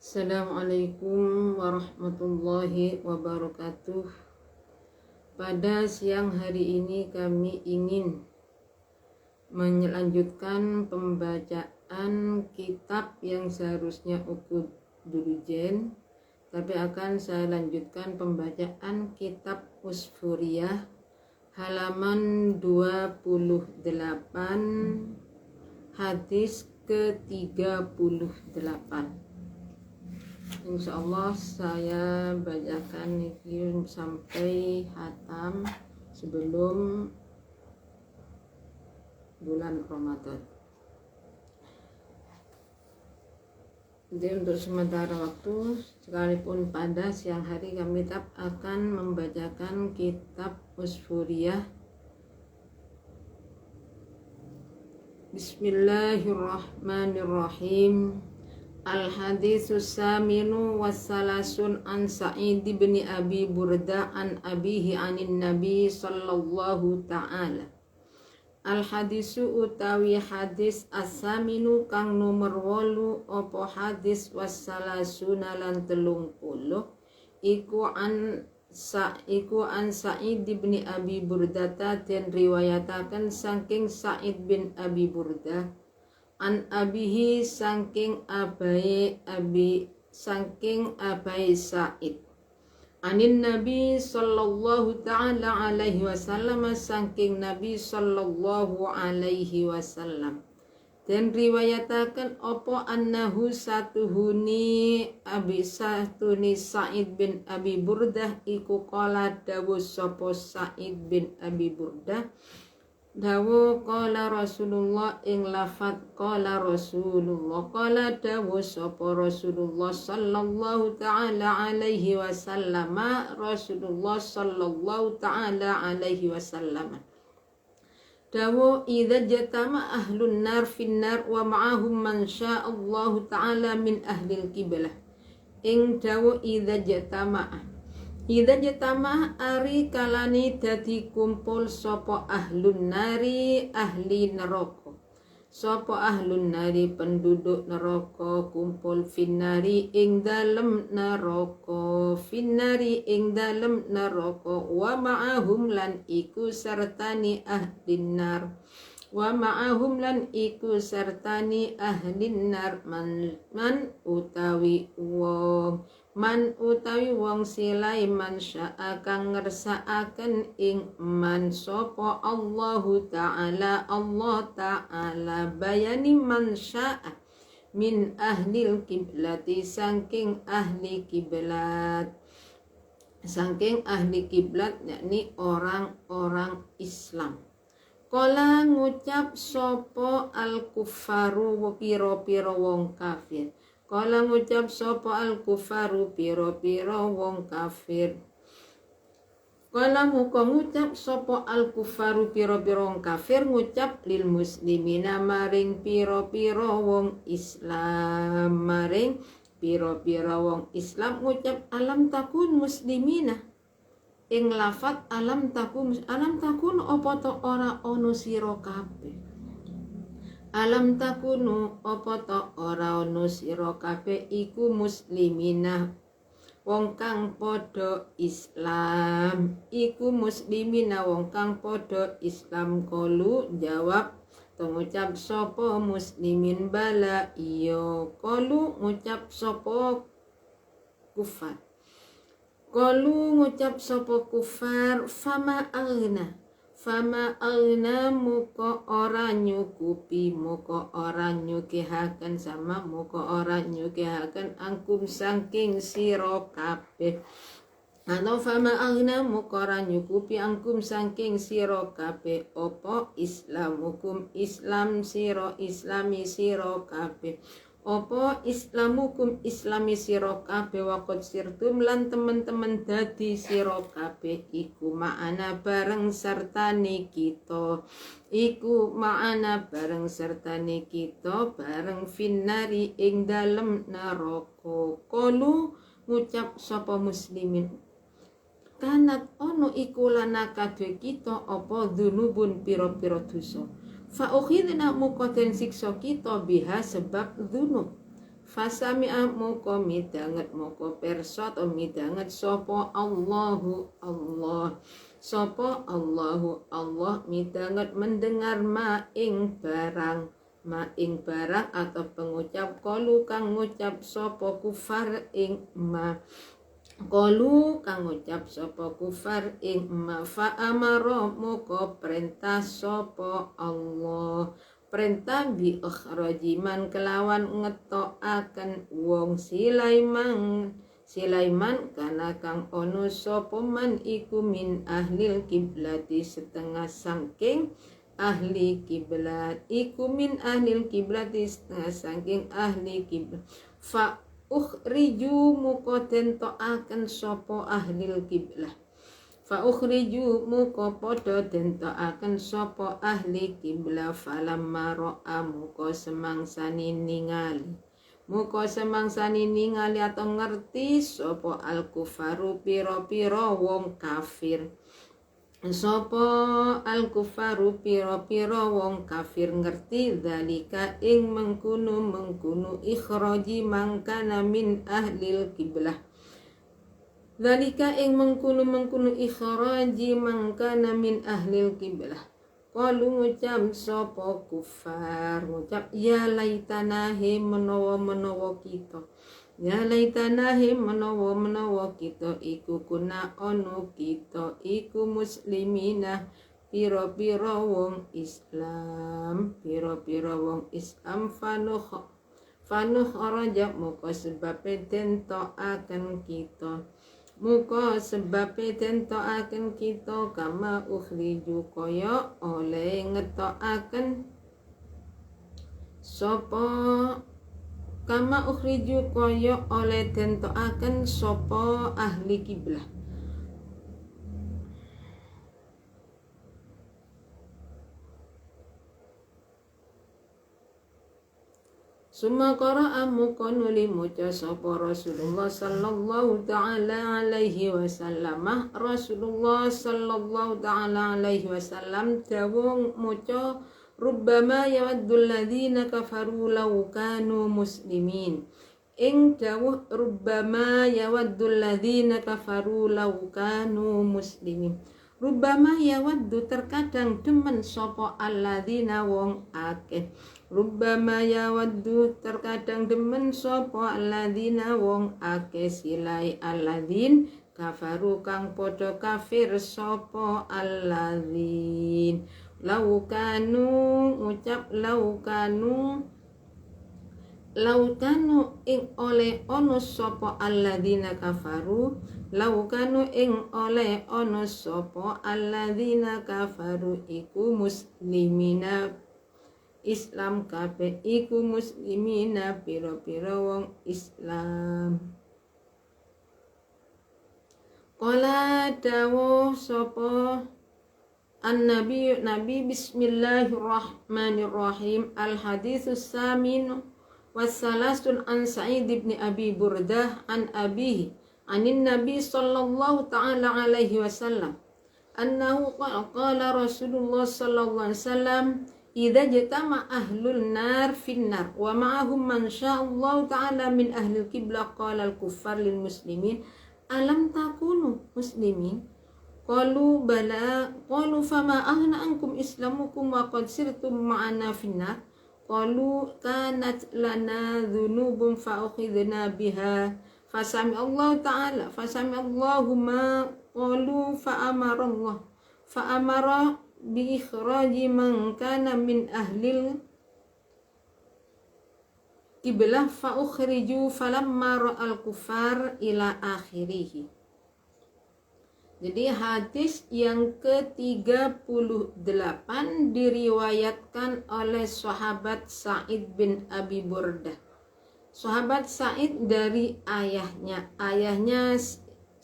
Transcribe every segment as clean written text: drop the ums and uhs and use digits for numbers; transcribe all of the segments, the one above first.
Assalamualaikum warahmatullahi wabarakatuh. Pada siang hari ini kami ingin melanjutkan pembacaan kitab yang seharusnya Ukhudah Durujen, tapi akan saya lanjutkan pembacaan kitab Usfuriyah halaman 28 hadis ke-38. Insya Allah saya bacakan ini sampai hatam sebelum bulan Ramadan. Jadi untuk sementara waktu, sekalipun pada siang hari kami tetap akan membacakan kitab Usfuriyah. Bismillahirrahmanirrahim. Al-haditsus saminu wassalasun an Sa'id bin Abi Burda an abihi anin nabi sallallahu ta'ala. Al-hadisu utawi hadis as-saminu kang nomor 8 opo hadis wassalasuna lan 30 iku an Sa'id bin Abi Burdata den riwayataken saking Sa'id bin Abi Burda an abihi saking abai Sa'id anin nabi sallallahu ta'ala alaihi wasallam saking nabi sallallahu alaihi wasallam dan riwayataken opo annahu satuhuni Sa'id bin Abi Burdah iku qala dawuh sapa Sa'id bin Abi Burdah dawu qala Rasulullah ing lafat qala Rasulullah qala dawu sapa Rasulullah sallallahu ta'ala alaihi wasallam Rasulullah sallallahu ta'ala alaihi wasallam dawu idza jatama ahlun nar finnar wa ma'ahum man sya'allahu ta'ala min ahlil qiblah ing dawu idza jatama ari kalani dadi kumpul sapa ahlun nari ahli neraka sapa ahlun nari penduduk neraka kumpul finnari ing dalem neraka wa ma'ahum lan iku sertani ahlin nar man utawi wong silai man sya'a kang ngersakaken ing man sapa Allah Ta'ala bayani man sya'a min ahlil kiblati saking ahli kiblat yakni orang-orang Islam. Kala ngucap sapa al-kuffaru pira-pira wong kafir. Kala ngucap sapa al-kuffaru pira-pira wong kafir. Kala ngucap sapa al-kuffaru pira-pira wong kafir ngucap lil muslimina maring pira-pira wong Islam ngucap alam takun muslimina ing lafat alam takun apa to ora ono sira kabeh alam takunu apa to ora ono sira kabeh iku muslimina wong kang padha Islam kalu jawab to ngucap sapa muslimin bala iya kalu ngucap sapa kufar fama agna muka ora nyukihaken angkum saking sira kabeh atau fama agna muka ora nyukupi angkum saking sira kabeh apa islamukum islam sira islami sira kabeh apa islamukum islami sira kabeh waqad sirtum lan temen-temen dadi sira kabeh iku ma'ana bareng sertane kita bareng finnari ing dalem neraka. Kalu ngucap sapa muslimin kanat ono iku lana kadhe kita apa dzunubun pira-pira dosa fa ukhidna mukoten siksa kita biha sebab dzunub. Fasami'a muko midanget muko perso atau midanget sopo Allahu Allah, sopo Allahu Allah midanget mendengar ma ing barang atau pengucap kolu kang ngucap sopo kufar ing ma, kolu kang ngucap sopo kufar ing ma, fa amaro muko perintah sopo Allah, perintah bi ukhrajiman kelawan ngetokaken wong Sulaiman kana kang ono sapa man iku min ahlil kiblati setengah sangking ahli kiblat, iku min ahlil kiblati setengah sangking ahli kiblat, fa ukhriju mukoden toaken sapa ahlil kiblah, fa ukhriju muko podo den toaken sapa ahli kiblah, falamma ra'a muko semangsani ningali atau ngerti sapa al kufaru piro-piro wong kafir, sapa al kufaru piro-piro wong kafir ngerti dalika ing mengkunu ikhraji mangkana min ahlil kiblah, dalika ing mengkunu ikhraji mangkana min ahlil kiblah. Qalu ngucap sapa kufar, ngucap ya laitana he menawa kita, ya laitana he menawa kita iku kuna ono kita iku muslimina pira-pira wong Islam, fanuh raja muka sebab den toaken kita, muka sebab den toaken kita, kama ukhriju kaya oleh ngetoaken sapa, kama ukhriju kaya oleh den toaken sapa ahli kiblah. Summa qara'a muka nuli muca sapa Rasulullah sallallahu ta'ala alaihi wasallam, Rasulullah sallallahu ta'ala alaihi wasallam dawuh muca rubbama yawaddul ladzina kafaru law kanu muslimin, ing dawuh rubbama yawaddul ladzina kafaru law kanu muslimin, rubbama yawaddu terkadang demen sapa alladzina wong akeh, rubbama yawaddu terkadang demen sapa alladzina wong akeh, silai alladzin kafaru kang padha kafir sapa alladzin, laukanu ngucap laukanu ing oleh ono sapa alladzina kafaru, laukanu ing oleh ono sapa alladzina kafaru iku muslimina Islam kabeh, iku muslimina pira-pira wong Islam. Qala dawuh sapa Nabi bismillahirrahmanirrahim, al haditsus samin wassalasun an Sa'id ibn Abi Burdah an abihi anin Nabi sallallahu ta'ala alaihi wasallam annahu qala Rasulullah sallallahu alaihi wasallam idza jatama ahlul nar finnar wa ma'ahum man sya'allahu ta'ala min ahlil qiblah qala al kuffar lil muslimin alam takunu muslimin, qalu bala, qalu fama aghna ankum islamukum wa qad sirtum ma'ana finnar, qalu kanat lana dhunubun fa ukhidna biha, fasami Allah ta'ala fasami Allahumma qalu fa amara bi ikhraji man kana min ahlil kiblah fa ukhriju falamma ra'al kufar ila akhirih. Jadi hadis yang ke-38 diriwayatkan oleh sahabat Sa'id bin Abi Burdah. Sahabat Sa'id dari ayahnya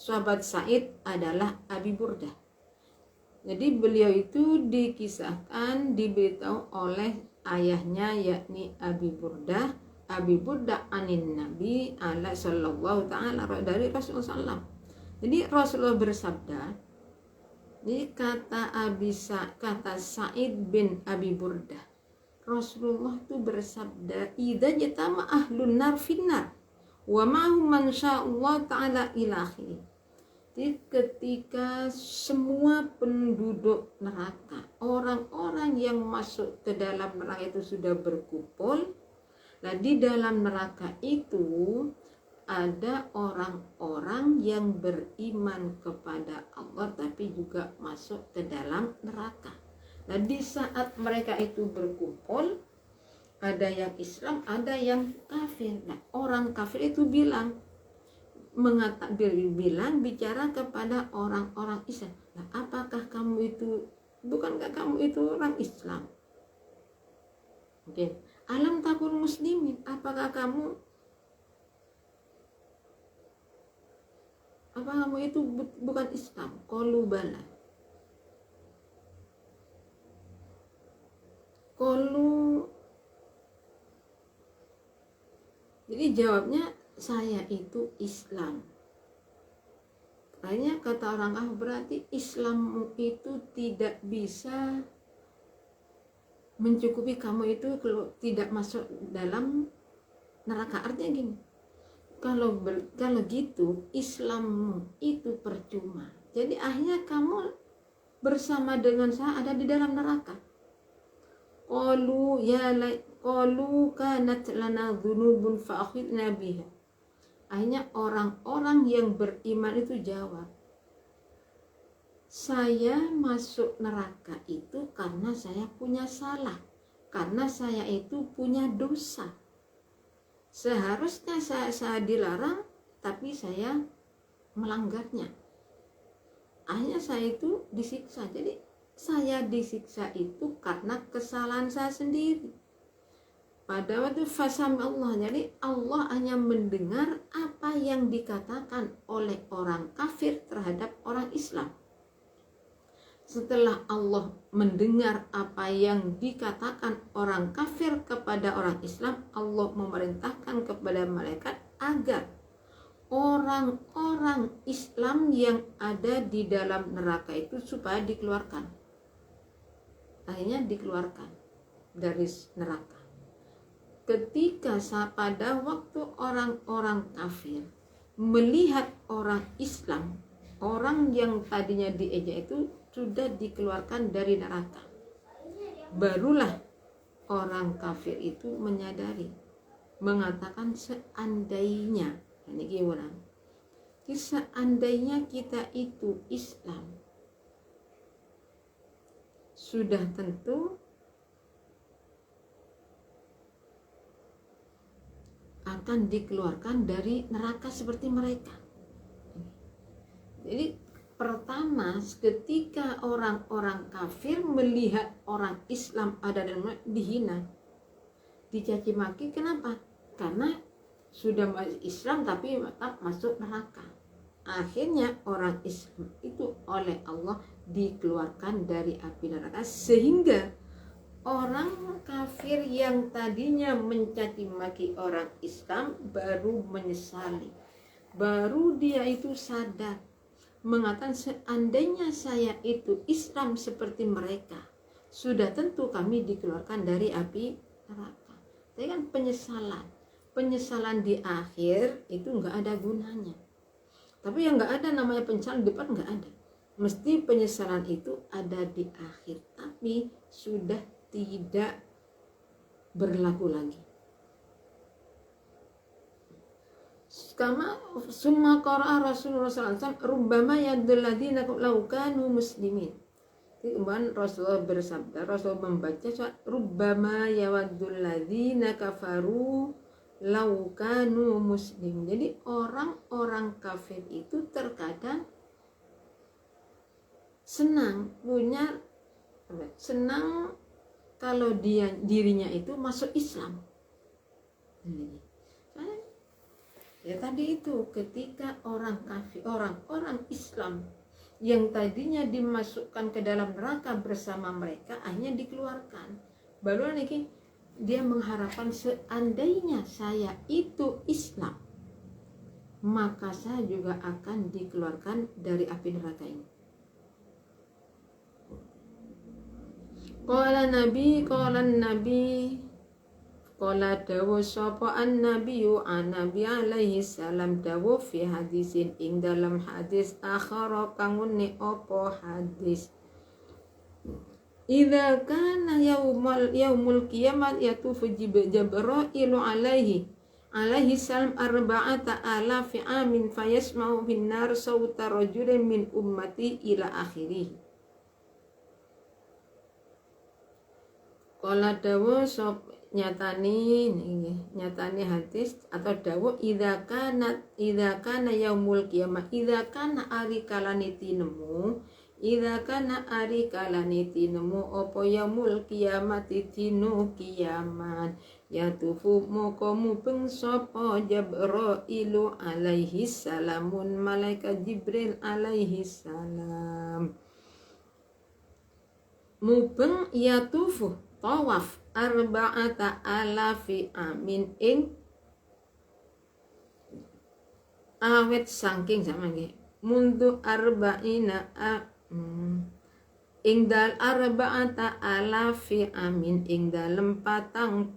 sahabat Sa'id adalah Abi Burdah. Jadi beliau itu dikisahkan, diberitahu oleh ayahnya yakni Abi Burdah anin Nabi ala sallallahu ta'ala dari Rasulullah sallam. Jadi Rasulullah bersabda Ini kata Sa'id bin Abi Burdah, Rasulullah itu bersabda, idza jatama ahlun nar finnar wa ma'hum man sya'allah ta'ala ila akhirih. Jadi ketika semua penduduk neraka, orang-orang yang masuk ke dalam neraka itu sudah berkumpul, nah di dalam neraka itu ada orang-orang yang beriman kepada Allah tapi juga masuk ke dalam neraka. Nah di saat mereka itu berkumpul, ada yang Islam, ada yang kafir. Nah orang kafir itu bilang bicara kepada orang-orang Islam, nah apakah kamu itu, bukankah kamu itu orang Islam? Oke, alam takun muslimin, apakah kamu itu bukan Islam? Qalu bala. Qalu, jadi jawabnya saya itu Islam. Makanya kata orang berarti Islammu itu tidak bisa mencukupi kamu itu kalau tidak masuk dalam neraka. Artinya gini, kalau gitu Islammu itu percuma. Jadi akhirnya kamu bersama dengan saya ada di dalam neraka. Qalu kanat lana dzunubun fa akhidna biha. Akhirnya orang-orang yang beriman itu jawab, saya masuk neraka itu karena saya punya salah, karena saya itu punya dosa. Seharusnya saya dilarang, tapi saya melanggarnya. Akhirnya saya itu disiksa. Jadi saya disiksa itu karena kesalahan saya sendiri. Pada waktu fasam Allah, jadi Allah hanya mendengar apa yang dikatakan oleh orang kafir terhadap orang Islam. Setelah Allah mendengar apa yang dikatakan orang kafir kepada orang Islam, Allah memerintahkan kepada malaikat agar orang-orang Islam yang ada di dalam neraka itu supaya dikeluarkan. Akhirnya dikeluarkan dari neraka. Ketika pada waktu orang-orang kafir melihat orang Islam, orang yang tadinya diejek itu sudah dikeluarkan dari neraka, barulah orang kafir itu menyadari, mengatakan seandainya, ini gimana? Seandainya kita itu Islam, sudah tentu akan dikeluarkan dari neraka seperti mereka. Jadi pertama, ketika orang-orang kafir melihat orang Islam ada dan dihina, dicaci maki, kenapa? Karena sudah masuk Islam tapi tetap masuk neraka. Akhirnya orang Islam itu oleh Allah dikeluarkan dari api neraka, sehingga orang kafir yang tadinya mencaci maki orang Islam baru menyesali, baru dia itu sadar, mengatakan seandainya saya itu Islam seperti mereka, sudah tentu kami dikeluarkan dari api neraka. Tapi kan penyesalan di akhir itu nggak ada gunanya. Tapi yang nggak ada namanya penyesalan di depan, nggak ada. Mesti penyesalan itu ada di akhir, tapi sudah tidak berlaku lagi. Kama summa qara'a Rasulullah sallallahu alaihi wasallam rubbama yadul ladzina law kanu muslimin. Kemudian Rasulullah bersabda, Rasul membaca rubbama yawaddul ladzina kafaru law kanu muslim. Jadi orang-orang kafir itu terkadang senang kalau dirinya itu masuk Islam. Ya tadi itu, ketika orang kafir, orang Islam yang tadinya dimasukkan ke dalam neraka bersama mereka, akhirnya dikeluarkan. Baru lagi dia mengharapkan seandainya saya itu Islam, maka saya juga akan dikeluarkan dari api neraka ini. Qala nabi Qala dawu sapa an-nabiyyu an-nabi alaihi salam dawu fi hadisin ing dalam hadis akhara kang ne apa hadis idza kana yaumul kiamat yatufu Jibrailu alaihi salam arba'ata alafi amin fayasma'u bin nar sawta rajulin min ummati ila akhirih. Qala dawu sapa nyatani hadis atau dawu idza kana yaumul kiamah idza kana ari kalane tinemu apa yaumul kiamati dinu kiamat yatufu moko mubeng sapa Jibrailu alaihi salamun malaikat Jibril alaihi salam mubeng yatufu tawaf arba'ata alafi amin ing awet saking sama nggih mundu arba'ina ing dal arba'ata alafi amin ing dalem 40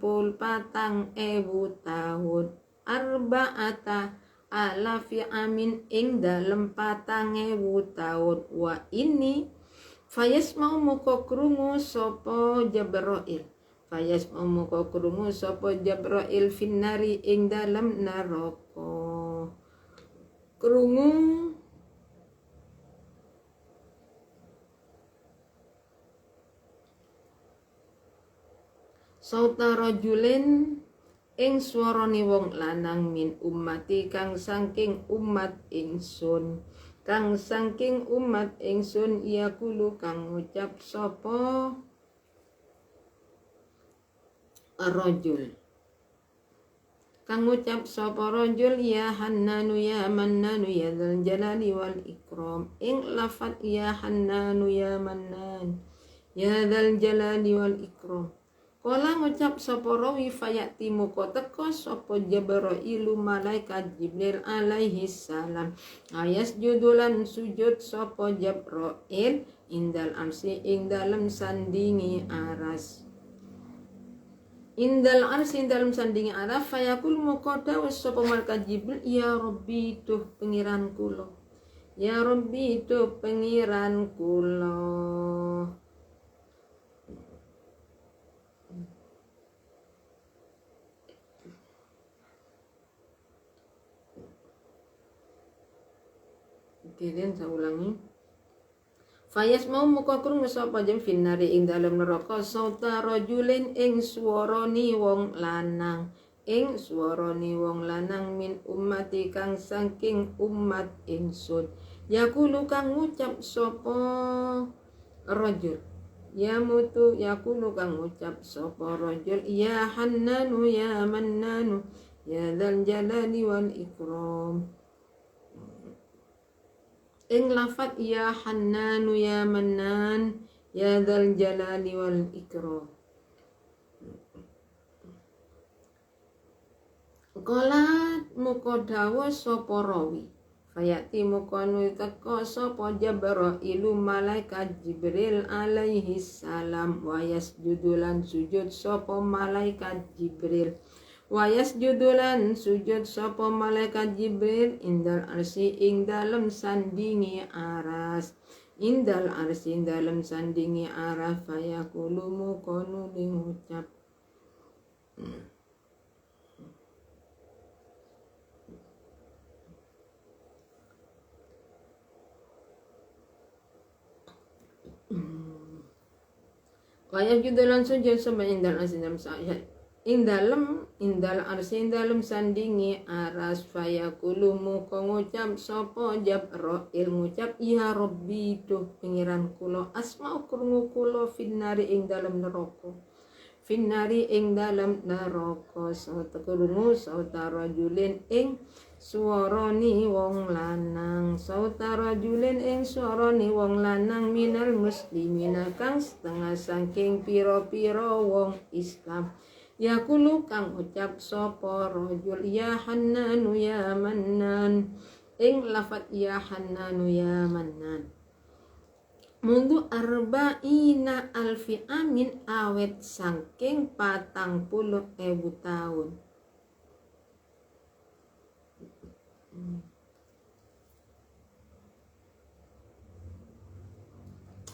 tahun arba'ata alafi amin ing dalem 4000 tahun wa ini fayasma'u muka krungu sapa Jibril finnari ing dalam neraka krungu sauta rajulin ing swarane wong lanang min ummati kang saking umat ingsun yakulu kang ngucap sapa rajul ya hannanu ya mannanu ya dzal jalali wal ikram ing lafat ya hannanu ya mannan ya dzal jalali wal ikram kala ngucap sapa rawi fayati muka teka sapa Jibrailu malaikat Jibril alaihi salam ayas judulan sujud sapa Jibril indal arsi ing dalem sandingi aras indal arsi dalam sandingi aras fayakul muka dawuh sapa malaikat Jibril ya Rabbi tuh pengiran kula ya Rabbi tuh pengiran kula Kemudian saya ulangi. Fayas mau muka krungu sapa jem finnari ing dalem neraka sauta rajulin ing swarane wong lanang min ummati kang saking umat ingsun yakulu kang ngucap sapa rajul yakulu kang ngucap sapa rajul ya hannanu ya mannanu ya dzal jalali wal ikram ing lafat ya hannanu ya mannan ya dzal jalali wal ikram Qalat muka dawa sapa rawi fayati muka teka sapa Jibrailu malaikat Jibril alaihi salam wa yasjudulan sujud sapa malaikat Jibril indal arsi ing dalem sandingi aras fayaqulu mukonu ngucap kaya judulan sujud sama indal arsi dalam sandingi aras fayaqulu muka ngucap sapa Jibril ngucap ya Rabbi tuh pengiran kula asma'u krungu kula finnari ing dalam neraka sauta krungu sauta rajulin ing swarane wong lanang minal muslimina kang setengah saking pira-pira wong Islam yakulu kang ucap sapa rajul ya hannanu ya mannan ing lafat ya hannanu ya mannan mundu arba'ina alfi amin awet saking 40.000 tahun.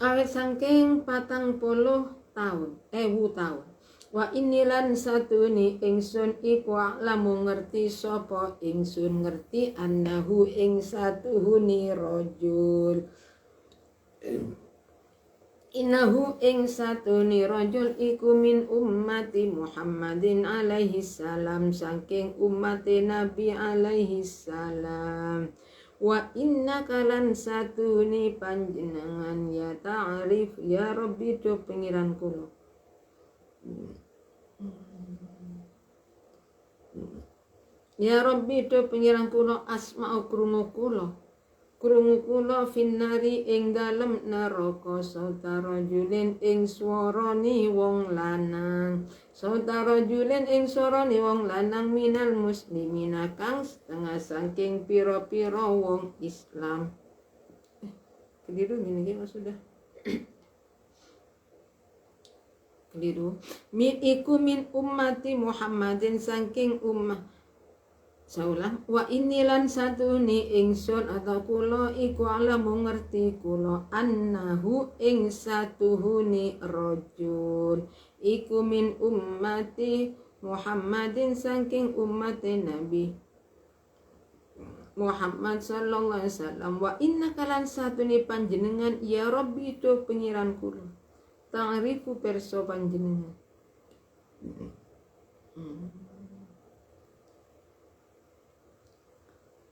Awet saking 40.000 tahun. Wa inilan satuni ingsun iku lamu ngerti sapa ingsun ngerti annahu ing satuhuni rajul. Innahu ing satuni rajul iku min ummati Muhammadin alaihi salam saking ummati Nabi alaihi salam. Wa inna kalan satuni panjenengan ya ta'rif ya Rabbi do pengiran kula. Ya Rabbi do pengiran kula asma'u krungu kula finnari ing dalem neraka sautara julin ing swarane wong lanang minal muslimina kang setengah saking pira-pira wong Islam. Keliru gini sudah. Keliru. Min ummati Muhammadin saking ummah. Saulah wa inilan satuni ingsun atau kula iku alamu ngerti kula annahu ing satuhuni rajul iku min ummati Muhammadin saking ummati Nabi Muhammad sallallahu alaihi wasallam. Wa inna kalan satuni panjenengan ya Rabbi do pengiran kula ta'rifu perso panjenengan.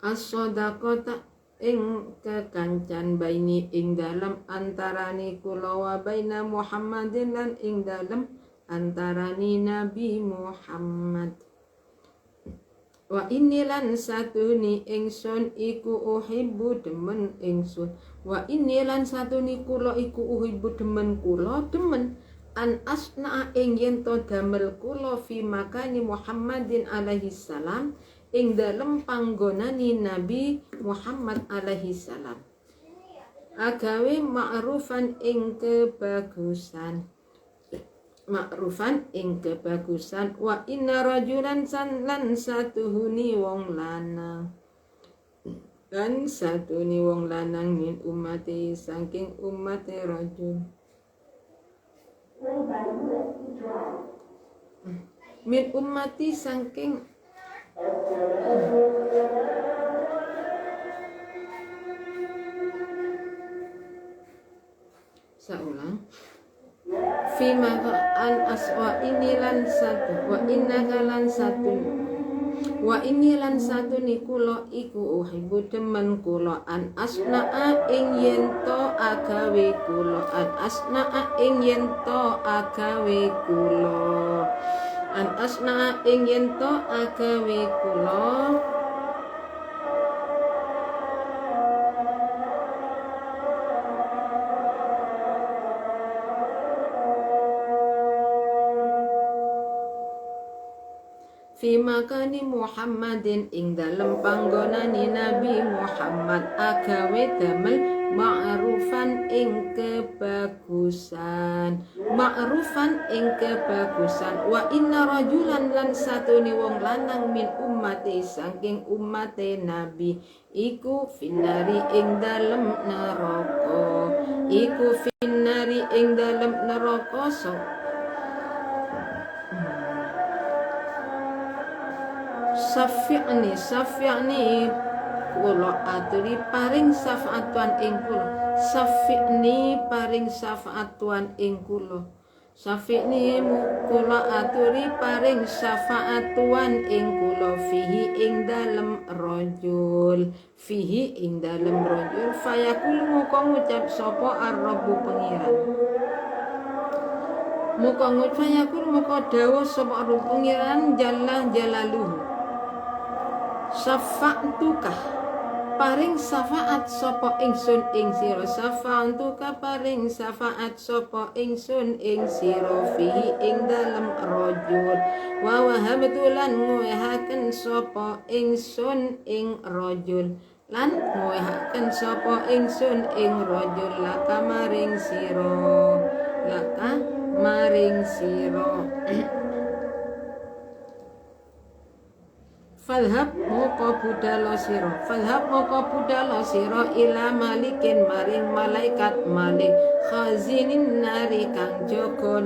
As-shadaqata ing kekancan baini ing dalam antarani kula wa baina Muhammadin lan ing dalam antarani Nabi Muhammad. Wa inilan satuni ingsun iku uhibbu demen ingsun. Wa inilan satuni kula iku uhibbu demen kula demen an asna ing yen to damel kula fi makani Muhammadin alaihi salam ing dalem panggonani Nabi Muhammad alaihi salam. Agawe ma'rufan ing kebagusan. Wa inna rajulan lan satuhuni wong lanang. Dan satuni wong lanang min ummati saking ummati rajul. Min ummati saking saulang fima an aswa inilan satu wa inna kalan satu wa inilan satu ni kula iku uhibbu demen kula an asna'a ing yento agawe kula an asna'a ing yento agawe kula an asna'a ing yento agawe kula fi makani Muhammadin ing dalem panggonani Nabi Muhammad agawe damel ma'rufan ing kebagusan wa inna rajulan lan satuni wong lanang min ummati saking ummate Nabi iku finnari ing dalem neraka Syafi'ni kula aturi paring syafaatuan ing kula Syafi'ni paring syafaatuan ing kula Syafi'ni kula aturi paring syafaatuan ing kula fihi ing dalem rajul fayakul muka ngucap sapa ar-rabbu pengiran muka dawuh sapa ar-rabbu pengiran jalla jalaluhu syafa'tuka paring syafaat sapa ingsun ing sira syafa'tuka paring syafaat sapa ingsun ing sira fihi ing dalem rajul wa wahabtu lan nguwehaken sapa ingsun ing rajul lan nguwehaken sapa ingsun ing rajul laka maring sira Falhab moko budalo sira ila malikin maring malaikat malik khazinin nari kang jaga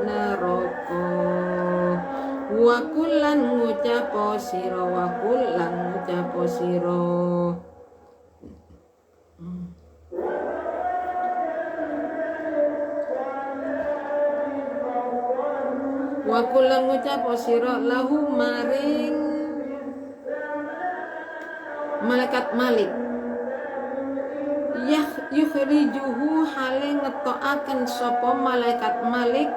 neraka wa kullan ngucapo sira wa kulang ngucapo sira lahu maring malaikat malik yukhrijuhu hale ngetokaken sapa malaikat malik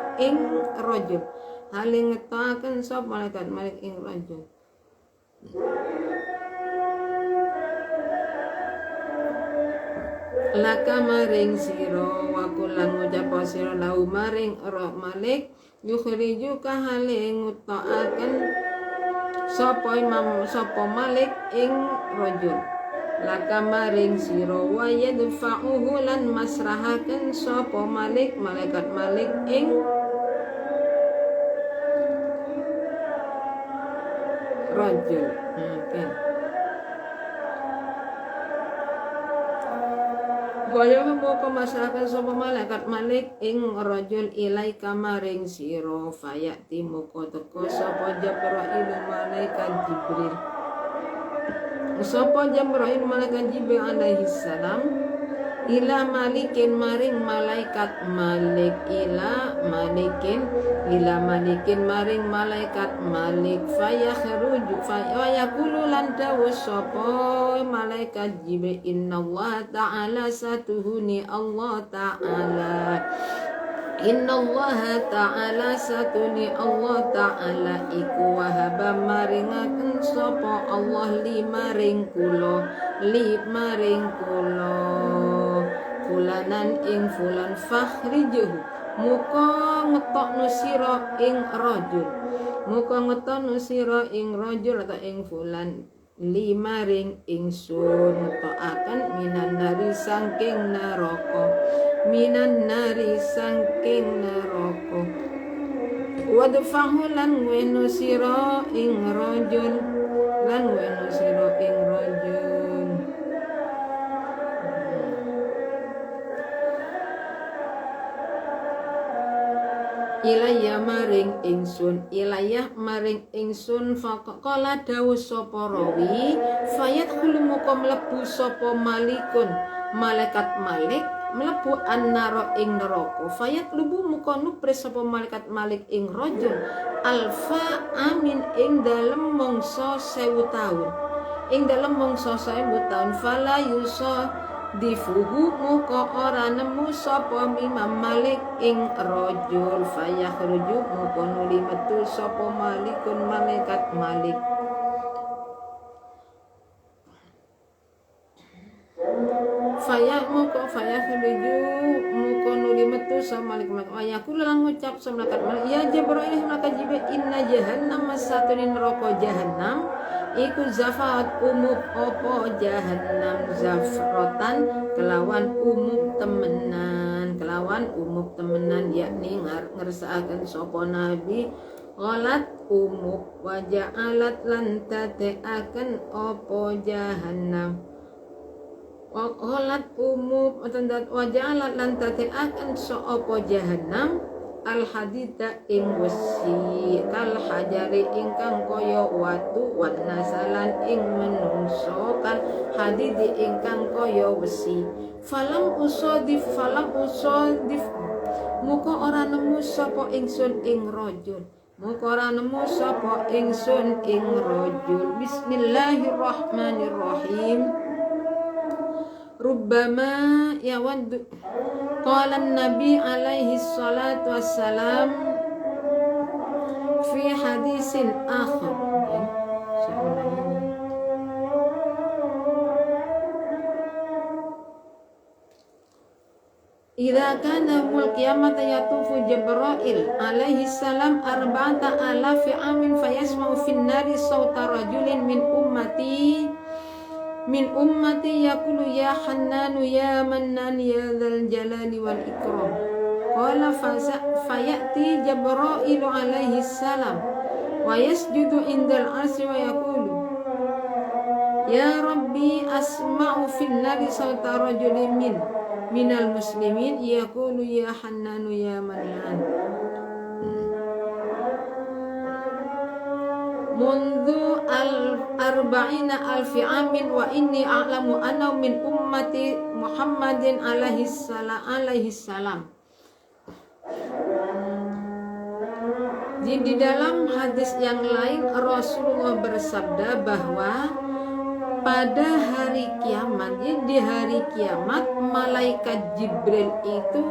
ing rajul laka maring sira wa kulang ngucapo sira lahu maring roh malik yukhriju kahale ngutokaken sapa malik ing rajul laka maring sira wa yadfa'uhu lan masrahaken sapa malaikat malik ing rajul. Kaya moko masyarakat sapa malaikat malik ing rajul ilaika maring sira fayati moko teka sapa Jibril malaikat Jibril alaihi salam ila malikin maring malaikat malik maring malaikat malik fayakhruju fayaqulu lan dawu sapa malaikat Jibril innallaha ta'ala satuhuni Allah ta'ala iku wahaba maringaken sapa Allah li maring kula fulanan ing fulan fakhrijuhu muka ngetokno sira ing rajul atau ing fulan lima ring ingsun ngetokaken minan nari sangking neraka wadfahu lan weno sira ing rajul ilayah maring ingsun faqala dawu sapa rawi fayadkhulu muka mlebu sapa malaikat malik mlebu annara ing neraka fayatlubu muka nupris sapa malaikat malik ing rajul alfa amin ing dalem mangsa 1000 taun fala yusa difuhu muka ora nemu sapa Imam Malik ing rajul fayakhruju muka nuli metu sapa malikun malaikat malik fayakhruju muka nuli metu sapa malaikat ayakul lan ngucap sapa malaikat malik ya Jibril malaikat Jibril inna jahannam masatunin neraka jahannam iku zafat umum opo jahannam zafrotan kelawan umum temenan yakni ngersakaken sapa nabi ghalat umum waja'alat lan tateaken opo jahannam ghalat umum waja'alat lan tateaken opo jahannam al hadida ing wesi kal hajari ingkang kaya watu wan nasalan ing menungso kal hadidi ingkang kaya wesi falam usodif muka ora nemu sapa ingsun ing rajul bismillahirrahmanirrahim rubbama yawaddu qala nabi alaihi salatu wassalam fi hadisin akhar idza kana yaumul qiyamah yatufu Jibril alaihi salam arba'ata alafi amin fayasma'u fin nari sawta rajulin min ummati yaqulu ya Hannanu ya Mannan ya dzal jalali wal ikram. Qala fayati Jibril alaihi salam wa yasjudu indal arsy wa yaqulu ya Rabbi asma'u fin nari sawta rajulin minal muslimin yaqulu ya Hannanu ya Mannan. Mundu arba'ina alfi amin wa inni a'lamu anna min ummati Muhammadin alaihi salam. Di dalam hadis yang lain Rasulullah bersabda bahwa pada hari kiamat, di hari kiamat malaikat Jibril itu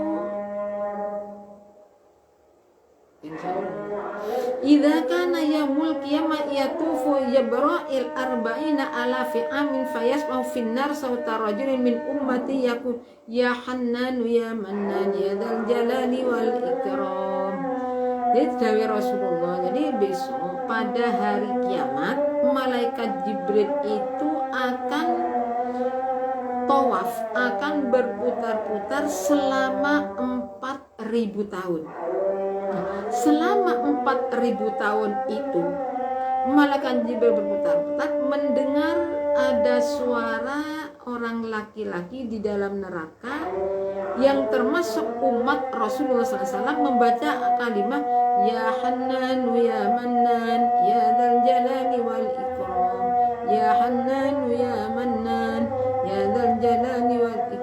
idza kana yaumul qiyamah yatufu Jibril arba'ina alafi amin fayasma'u fin nar sawta rajulin min ummati yaqul ya Hannan ya Mannan ya dzal jalali wal ikram. Jadi dari Rasulullah, jadi besok pada hari kiamat malaikat Jibril itu akan tawaf, akan berputar-putar selama 4.000 tahun. Selama 4.000 tahun itu malaikat Jibril berputar-putar mendengar ada suara orang laki-laki di dalam neraka yang termasuk umat Rasulullah SAW membaca kalimat ya Hannan ya Mannan ya dzal jalali wal ikram, ya Hannan ya Mannan ya dzal jalali wal ikram.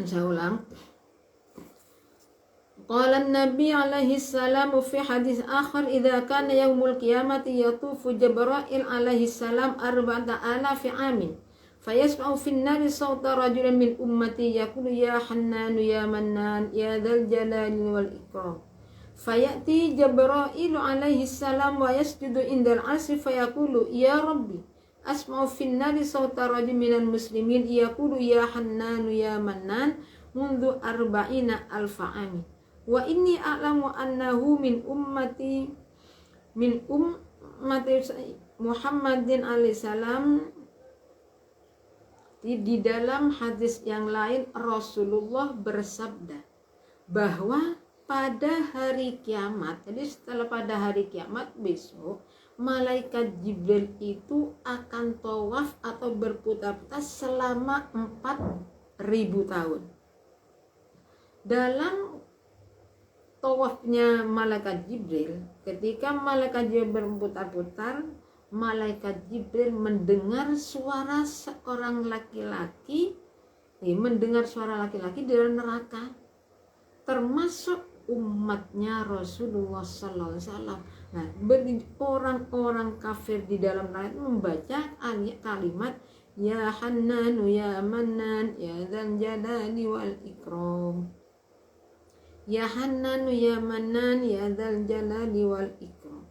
Saya ulang. Qala an-nabi alaihi salam fi hadis akhar idza kana yaumul qiyamati yatufu Jibril alaihi salam arba'ata alafi amin fayasma'u fin nari sawta rajulin min ummati yaqulu ya Hannan ya Mannan ya dzal jalali wal ikram. Fayati Jibril alaihi salam wa yasjudu indal arsy fayaqulu ya Rabbi asma'u fin nari sawta rajulin minal muslimin yaqulu ya Hannan ya Mannan mundu arba'ina alfa amin wa inni a'lamu annahu min ummati Muhammadin alaihi salam. Di dalam hadis yang lain Rasulullah bersabda bahwa pada hari kiamat, jadi setelah pada hari kiamat besok malaikat Jibril itu akan tawaf atau berputar-putar selama 4.000 tahun. Dalam tawafnya malaikat Jibril, ketika malaikat Jibril berputar-putar, malaikat Jibril mendengar suara seorang laki-laki, mendengar suara laki-laki di dalam neraka, termasuk umatnya Rasulullah Sallallahu Alaihi Wasallam. Nah, orang-orang kafir di dalam neraka membaca kalimat ya Hannan ya Mannan ya dzal jalali wal ikram, ya Hannan ya Mannan ya dzal jalali wal ikram.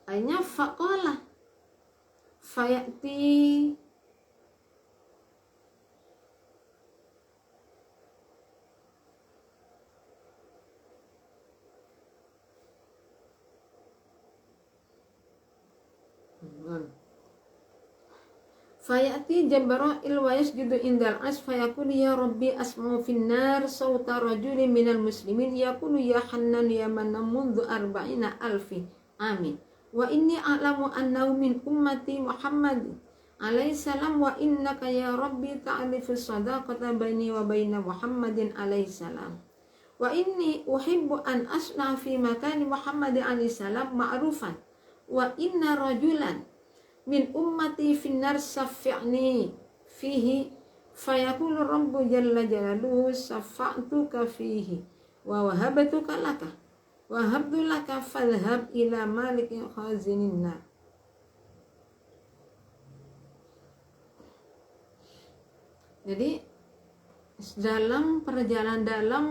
Akhirnya faqala fayati Fayati Jibril wa yasjudu indal arsy fayaqulu ya Rabbi asma'u fin nar sawta rajulin minal muslimin yaqulu ya Hannan ya Mannan mundu arba'ina alfi amin wa inni a'lamu annahu min ummati Muhammad alaihi salam wa innaka ya Rabbi ta'rifu sadaqata baini wa baina Muhammadin alaihi salam wa inni uhibbu an asna fi makani Muhammadin alaihi salam ma'rufan wa inna rajulan min ummati finnar saffi'ni fihi fayaqulu rabbu jalla jalaluhu safa'tuka fihi wa wahabtuka laka wahabtu laka fadhhab ila maliki khazinin nar. Jadi dalam perjalanan dalam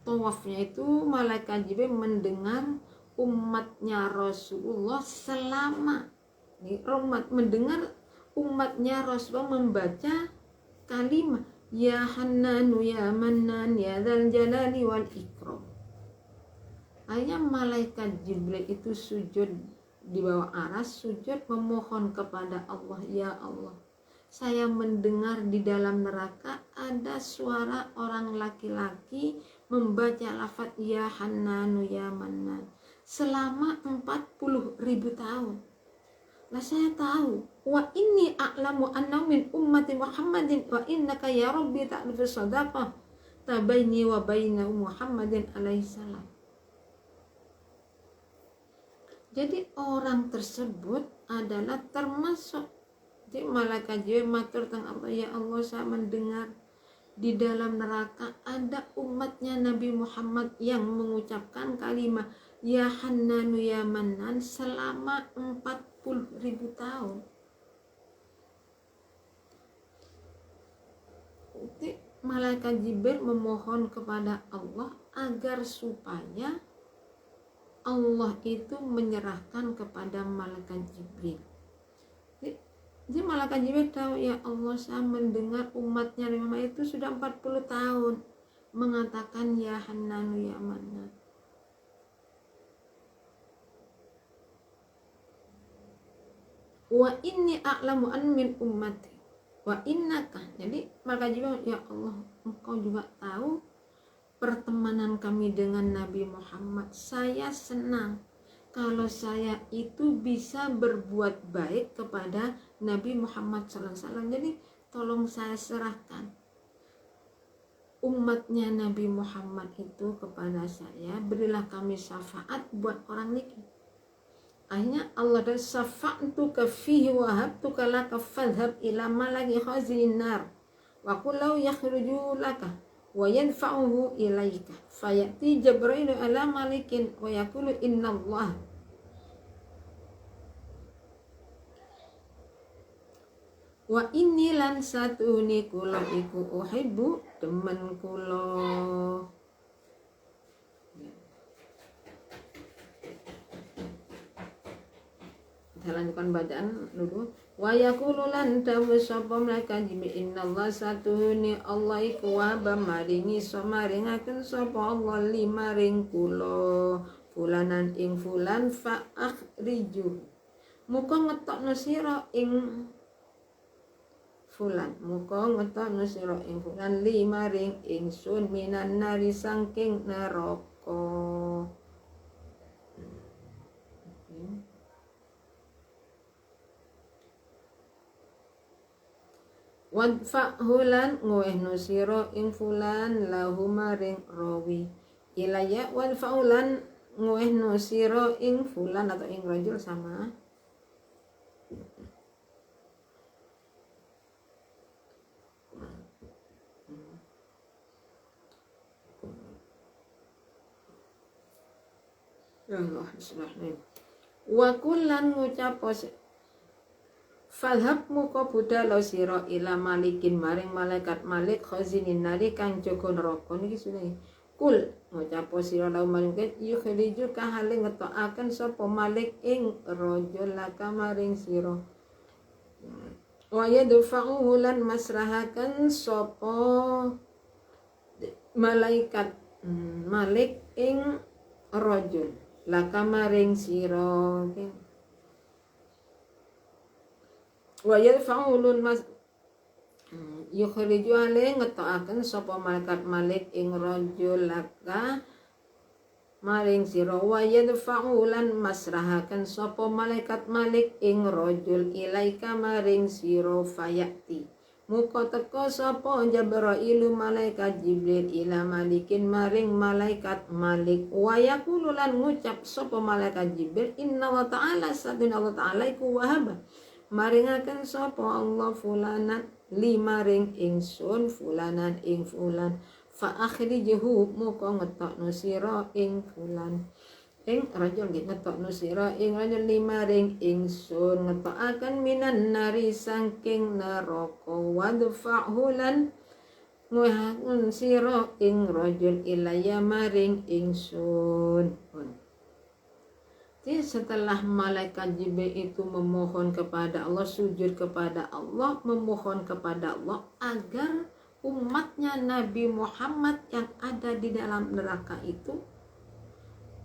tawafnya itu malaikat Jibril mendengar umatnya Rasulullah mendengar umatnya Rasulullah membaca kalimat ya Hannanu ya Mannan ya Dzal Jalali wal Ikram. Akhirnya malaikat Jibril itu sujud di bawah aras, sujud memohon kepada Allah, ya Allah, saya mendengar di dalam neraka ada suara orang laki-laki membaca lafaz ya Hannanu ya Mannan selama 40.000 tahun. Lah saya tahu wa inni a'lamu anna min ummati Muhammadin wa innaka ya Rabbi ta'rifu sadaqah tabaini wa baina Muhammadin alaihi salam. Jadi orang tersebut adalah termasuk. Jadi malaikat Jibril matur tentang Allah, ya Allah, saya mendengar di dalam neraka ada umatnya Nabi Muhammad yang mengucapkan kalimat ya Hannanu ya Mannan selama 40.000 tahun. Jadi malaikat Jibril memohon kepada Allah agar supaya Allah itu menyerahkan kepada malaikat Jibril. Jadi malaikat Jibril tahu, ya Allah, saya mendengar umatnya Nabi Muhammad itu sudah 40 tahun mengatakan ya Hannanu ya Mannan. Wa inni a'lamu an min ummati wa innaka. Jadi malaikat Jibril, ya Allah, engkau juga tahu pertemanan kami dengan Nabi Muhammad. Saya senang kalau saya itu bisa berbuat baik kepada Nabi Muhammad SAW. Jadi tolong saya serahkan umatnya Nabi Muhammad itu kepada saya. Berilah kami syafaat buat orang ini. Akhirnya Allah dan safa'tuka fihi wa habtuka laka fadhhab ila malaki khazinin nar wa qul lahu yakhruju laka wa yanfa'uhu ilaika fayati Jibril ala malikin wa yaqulu inna Allah wa inni lan satuni kula iku uhibbu temen kula. Kita lanjutkan bacaan dulu. Wa yaqulu lan dawu sapa malaikat Jibril innallaha satuni Allah iku waba maringi maringaken sapa Allah limaring kula fulanan ing fulan fa akhriju muga ngetokno sira ing fulan muga ngetokno sira ing fulan limaring ingsun minan nari saking neraka. Wadfa'hulan nguehno sira ing fulan lahu maring rawi ilaya wadfa'hulan nguehno sira ing fulan atau ing rajul sama. Ya Allah, bismillah. Wa kullan ngucapo falhab muka budalo sira ila malikin maring malaikat malik khazinin nari kang jaga neraka niki sudah kul ngucapo sira lau malikat yukhriju ka hale ngetokaken sapa malik ing raja laka maring sira wa yadfa'u lan masrahaken sapa malaikat malik ing rajul laka maring sira wa yadfa'ulun mas yukhriju ale ngetokaken sapa malaikat malik ing rajul laka maring sira wa yadfa'ulan masrahaken sapa malaikat malik ing rajul ilaika maring sira fayati muka teka sapa Jibril malaikat Jibril ila malikin maring malaikat malik wa yaqulu lan ngucap sapa malaikat Jibril inna wa ta'ala sabina Allah ta'ala iku wahaba maringaken sapa Allah fulanan limaring ingsun fulanan ing fulan fa akhrijuhu moko ngetokno sira ing fulan ing rajul nggih ngetokno sira ing rajul limaring ingsun ngetokaken minan nari saking neraka wadfa'hu lan nguhaken sira ing rajul ilaya maring ingsun. Jadi setelah malaikat Jibril itu memohon kepada Allah, sujud kepada Allah, memohon kepada Allah agar umatnya Nabi Muhammad yang ada di dalam neraka itu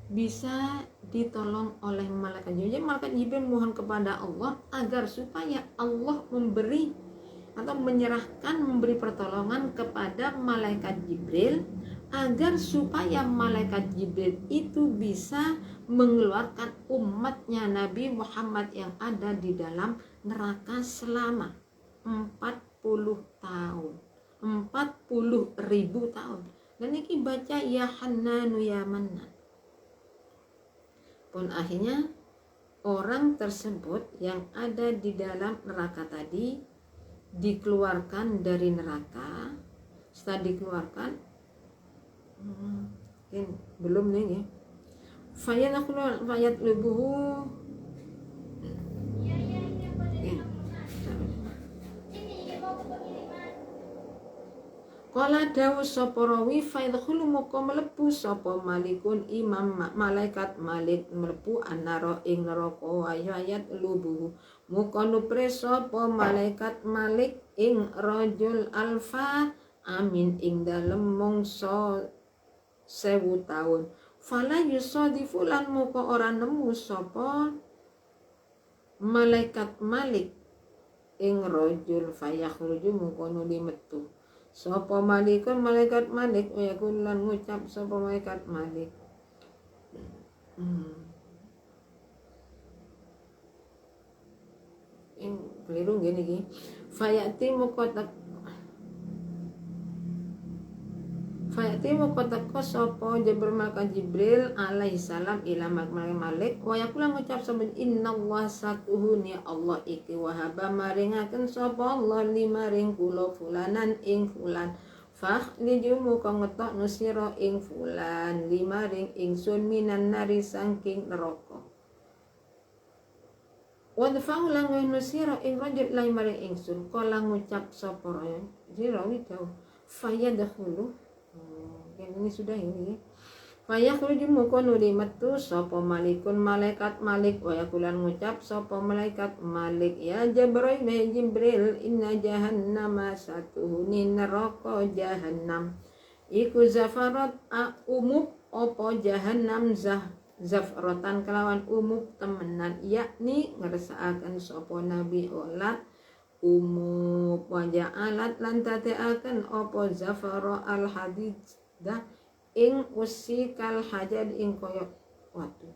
bisa ditolong oleh malaikat Jibril. Jadi malaikat Jibril mohon kepada Allah agar supaya Allah memberi atau memberi pertolongan kepada malaikat Jibril agar supaya malaikat Jibril itu bisa mengeluarkan umatnya Nabi Muhammad yang ada di dalam neraka selama 40 tahun 40.000 tahun. Dan ini baca ya Hannanu ya Mannan. Pun akhirnya orang tersebut yang ada di dalam neraka tadi dikeluarkan dari neraka. Setelah dikeluarkan belum nih ya, fayat lubuhu Kala dawu sapa rawi faidkhulu moko mlebu sapa malikun imam malaikat malik mlebu annara ing neraka ayat lubuhu muka nupre sapa malaikat malik ing rajul alfa amin ing dalem mangsa 1000 tahun fala yusadifu lan muka ora nemu sapa malaikat malik ing rajul fayakhruju muka nuli metu sapa malikun malaikat malik ya kulan ngucap sapa malaikat malik ing keliru gini iki fayati teko sapa Jibril malaikat Jibril alaihi salam ila malik wa yaqulu ngucap sapa innallaha satuhuni Allah iki wahaba maringaken sapa Allah limaring kula fulanan ing fulan fakhliju muka ngetokno sira ing fulan limaring ingsun minan nari saking neraka wa dafa'u lan nusira ing rajul limaring ingsun kala ngucap sapa rawi dawuh fayadkhulu ini sudah ini Faya khruju muka nuli metu sapa malikun malaikat malik wa yakulan ngucap sapa malaikat malik ya Jibril inna jahannama satuhuni neraka jahannam iku zafarat umub opo jahannam zafratan kelawan umub temenan yakni ngersaaken sapa nabi olat umub wajah alat lan tateaken opo zafara al hadidah ing usi kal hajad ing koyok watu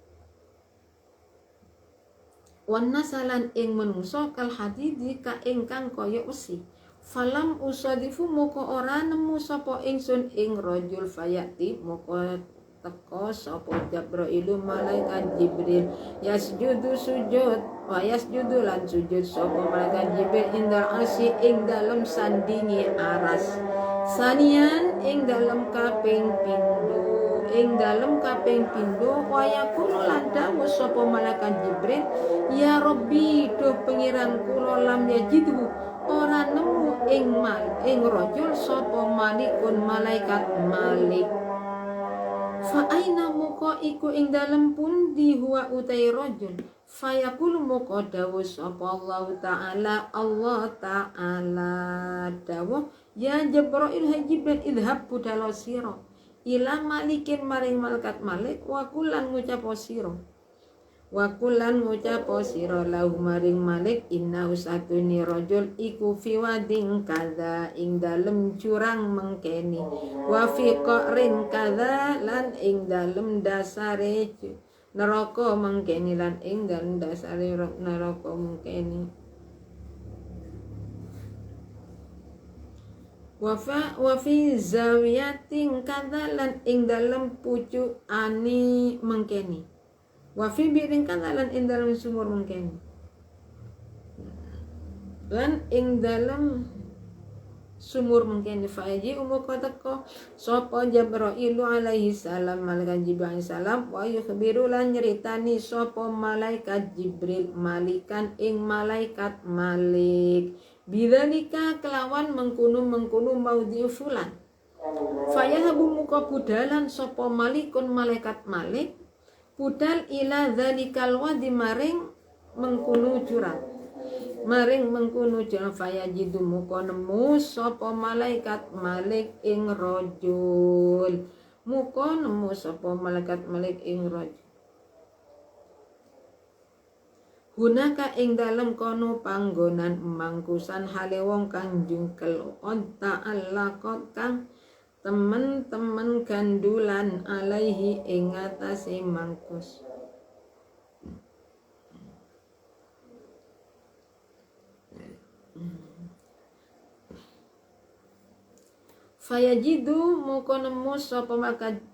wana salan ing menungso kal hadidi ka ingkang koyok usi falam usadifu moko ora nemu sapa ingsun ing rajul fayati moko teko sapa Jibril malaikat Jibril yasjudu sujud wa yasjudu lan sujud sapa malaikat Jibril indal asy ing dalem sandingi aras sanian ing dalem kaping pindho waya kula lan dawuh sapa malaikat Jibril ya Rabbi do pengiran kula lam yajidu ora nemu ing rajul sapa malikun malaikat malik fa aina muka iku ing dalem pundi huwa utai rajul fayaqulu muka dawuh sapa Allah taala dawuh ya Jibril Jibril idhab budal sira ila malikin maring malaikat malik wa kulan ngucap sira lahu maring malik inna usatuni rajul iku fi wading kadza ing dalem jurang mengkeni wa fi qa'rin kadza lan ing dalem dasare neraka mengkeni lan ing dalem dasare neraka mengkeni wa fi zawiyatin kadza lan ing dalem pucuk ani mengkeni wa fi bi'rin kadza lan ing dalem sumur mengkeni lan ing dalem sumur mungkin faji umuka teko sapa Jibril alaihi salam malaikat Jibril alaihi salam wa yukhbiru lan nyeritani sapa malaikat Jibril malikan ing malaikat Malik bidzalika kelawan mengkunu maudhi fulan fayahabu muka budalan sapa malikun malaikat Malik budal ila dzalikal wadi maring mengkunu jurang maring mengkunu jurang fayajidu muka nemu sapa malaikat Malik ing rajul muka nemu sapa malaikat Malik ing rajul hunaka ing dalem kono panggonan mangkusan hale wong kang jungkel onta allaqat kang temen-temen gandulan alaihi ing atase mangkus fayajidu muka nemu sapa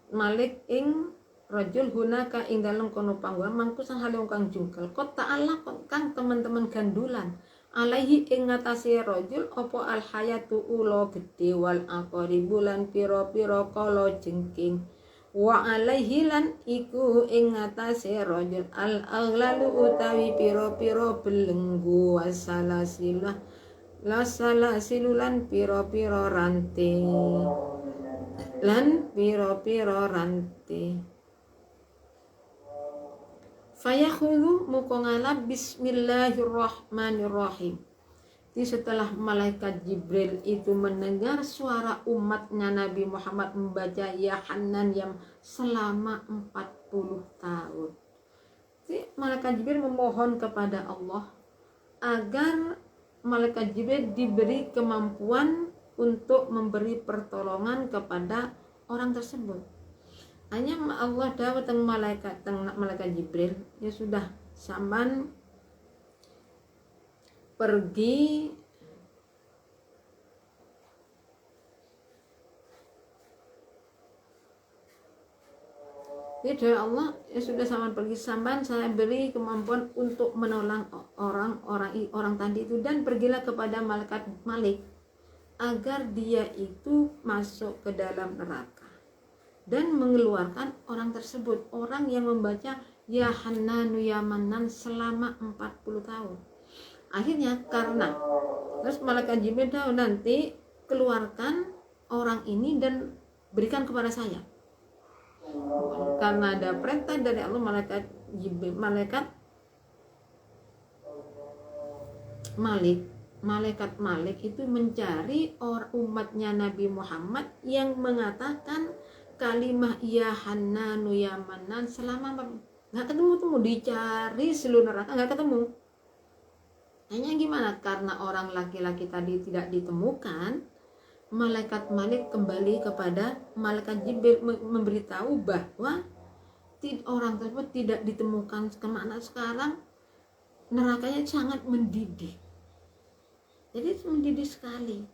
Malik ing rajul hunaka ing dalem kono panggonan mangkusan hale wong kang jungkel kota Allah kang teman-teman gandulan alaihi ing ngatasi rajul apa al hayatu ulo gede wal aqaribu lan pira-pira kala jengking wa alaihi lan iku ing ngatasi rajul al aghlalu utawi pira-pira belenggu wasalasilah lasalasilulan pira-pira ranting lan pira-pira ranting fayakhudhu muka ngalap bismillahirrahmanirrahim. Setelah malaikat Jibril itu mendengar suara umatnya Nabi Muhammad membaca Ya Hanan yang selama 40 tahun. Jadi, malaikat Jibril memohon kepada Allah agar malaikat Jibril diberi kemampuan untuk memberi pertolongan kepada orang tersebut. Hanya Allah dawuh teng malaikat Jibril ya sudah sampan pergi dari Allah ya sudah sampan pergi sampan saya beri kemampuan untuk menolong orang tadi itu dan pergilah kepada malaikat Malik agar dia itu masuk ke dalam neraka dan mengeluarkan orang tersebut, orang yang membaca Ya Hannanu Ya Mannan selama 40 tahun. Akhirnya karena terus malaikat Jibril tahu nanti keluarkan orang ini dan berikan kepada saya. Karena ada perintah dari Allah malaikat Jibril, malaikat Malik itu mencari umatnya Nabi Muhammad yang mengatakan kalimah Ya Hannanu Ya Mannan selama nggak ketemu dicari seluruh neraka nggak ketemu. Hanya gimana? Karena orang laki-laki tadi tidak ditemukan, malaikat Malik kembali kepada malaikat Jibril memberitahu bahwa orang tersebut tidak ditemukan. Kemana sekarang? Nerakanya sangat mendidih. Jadi mendidih sekali.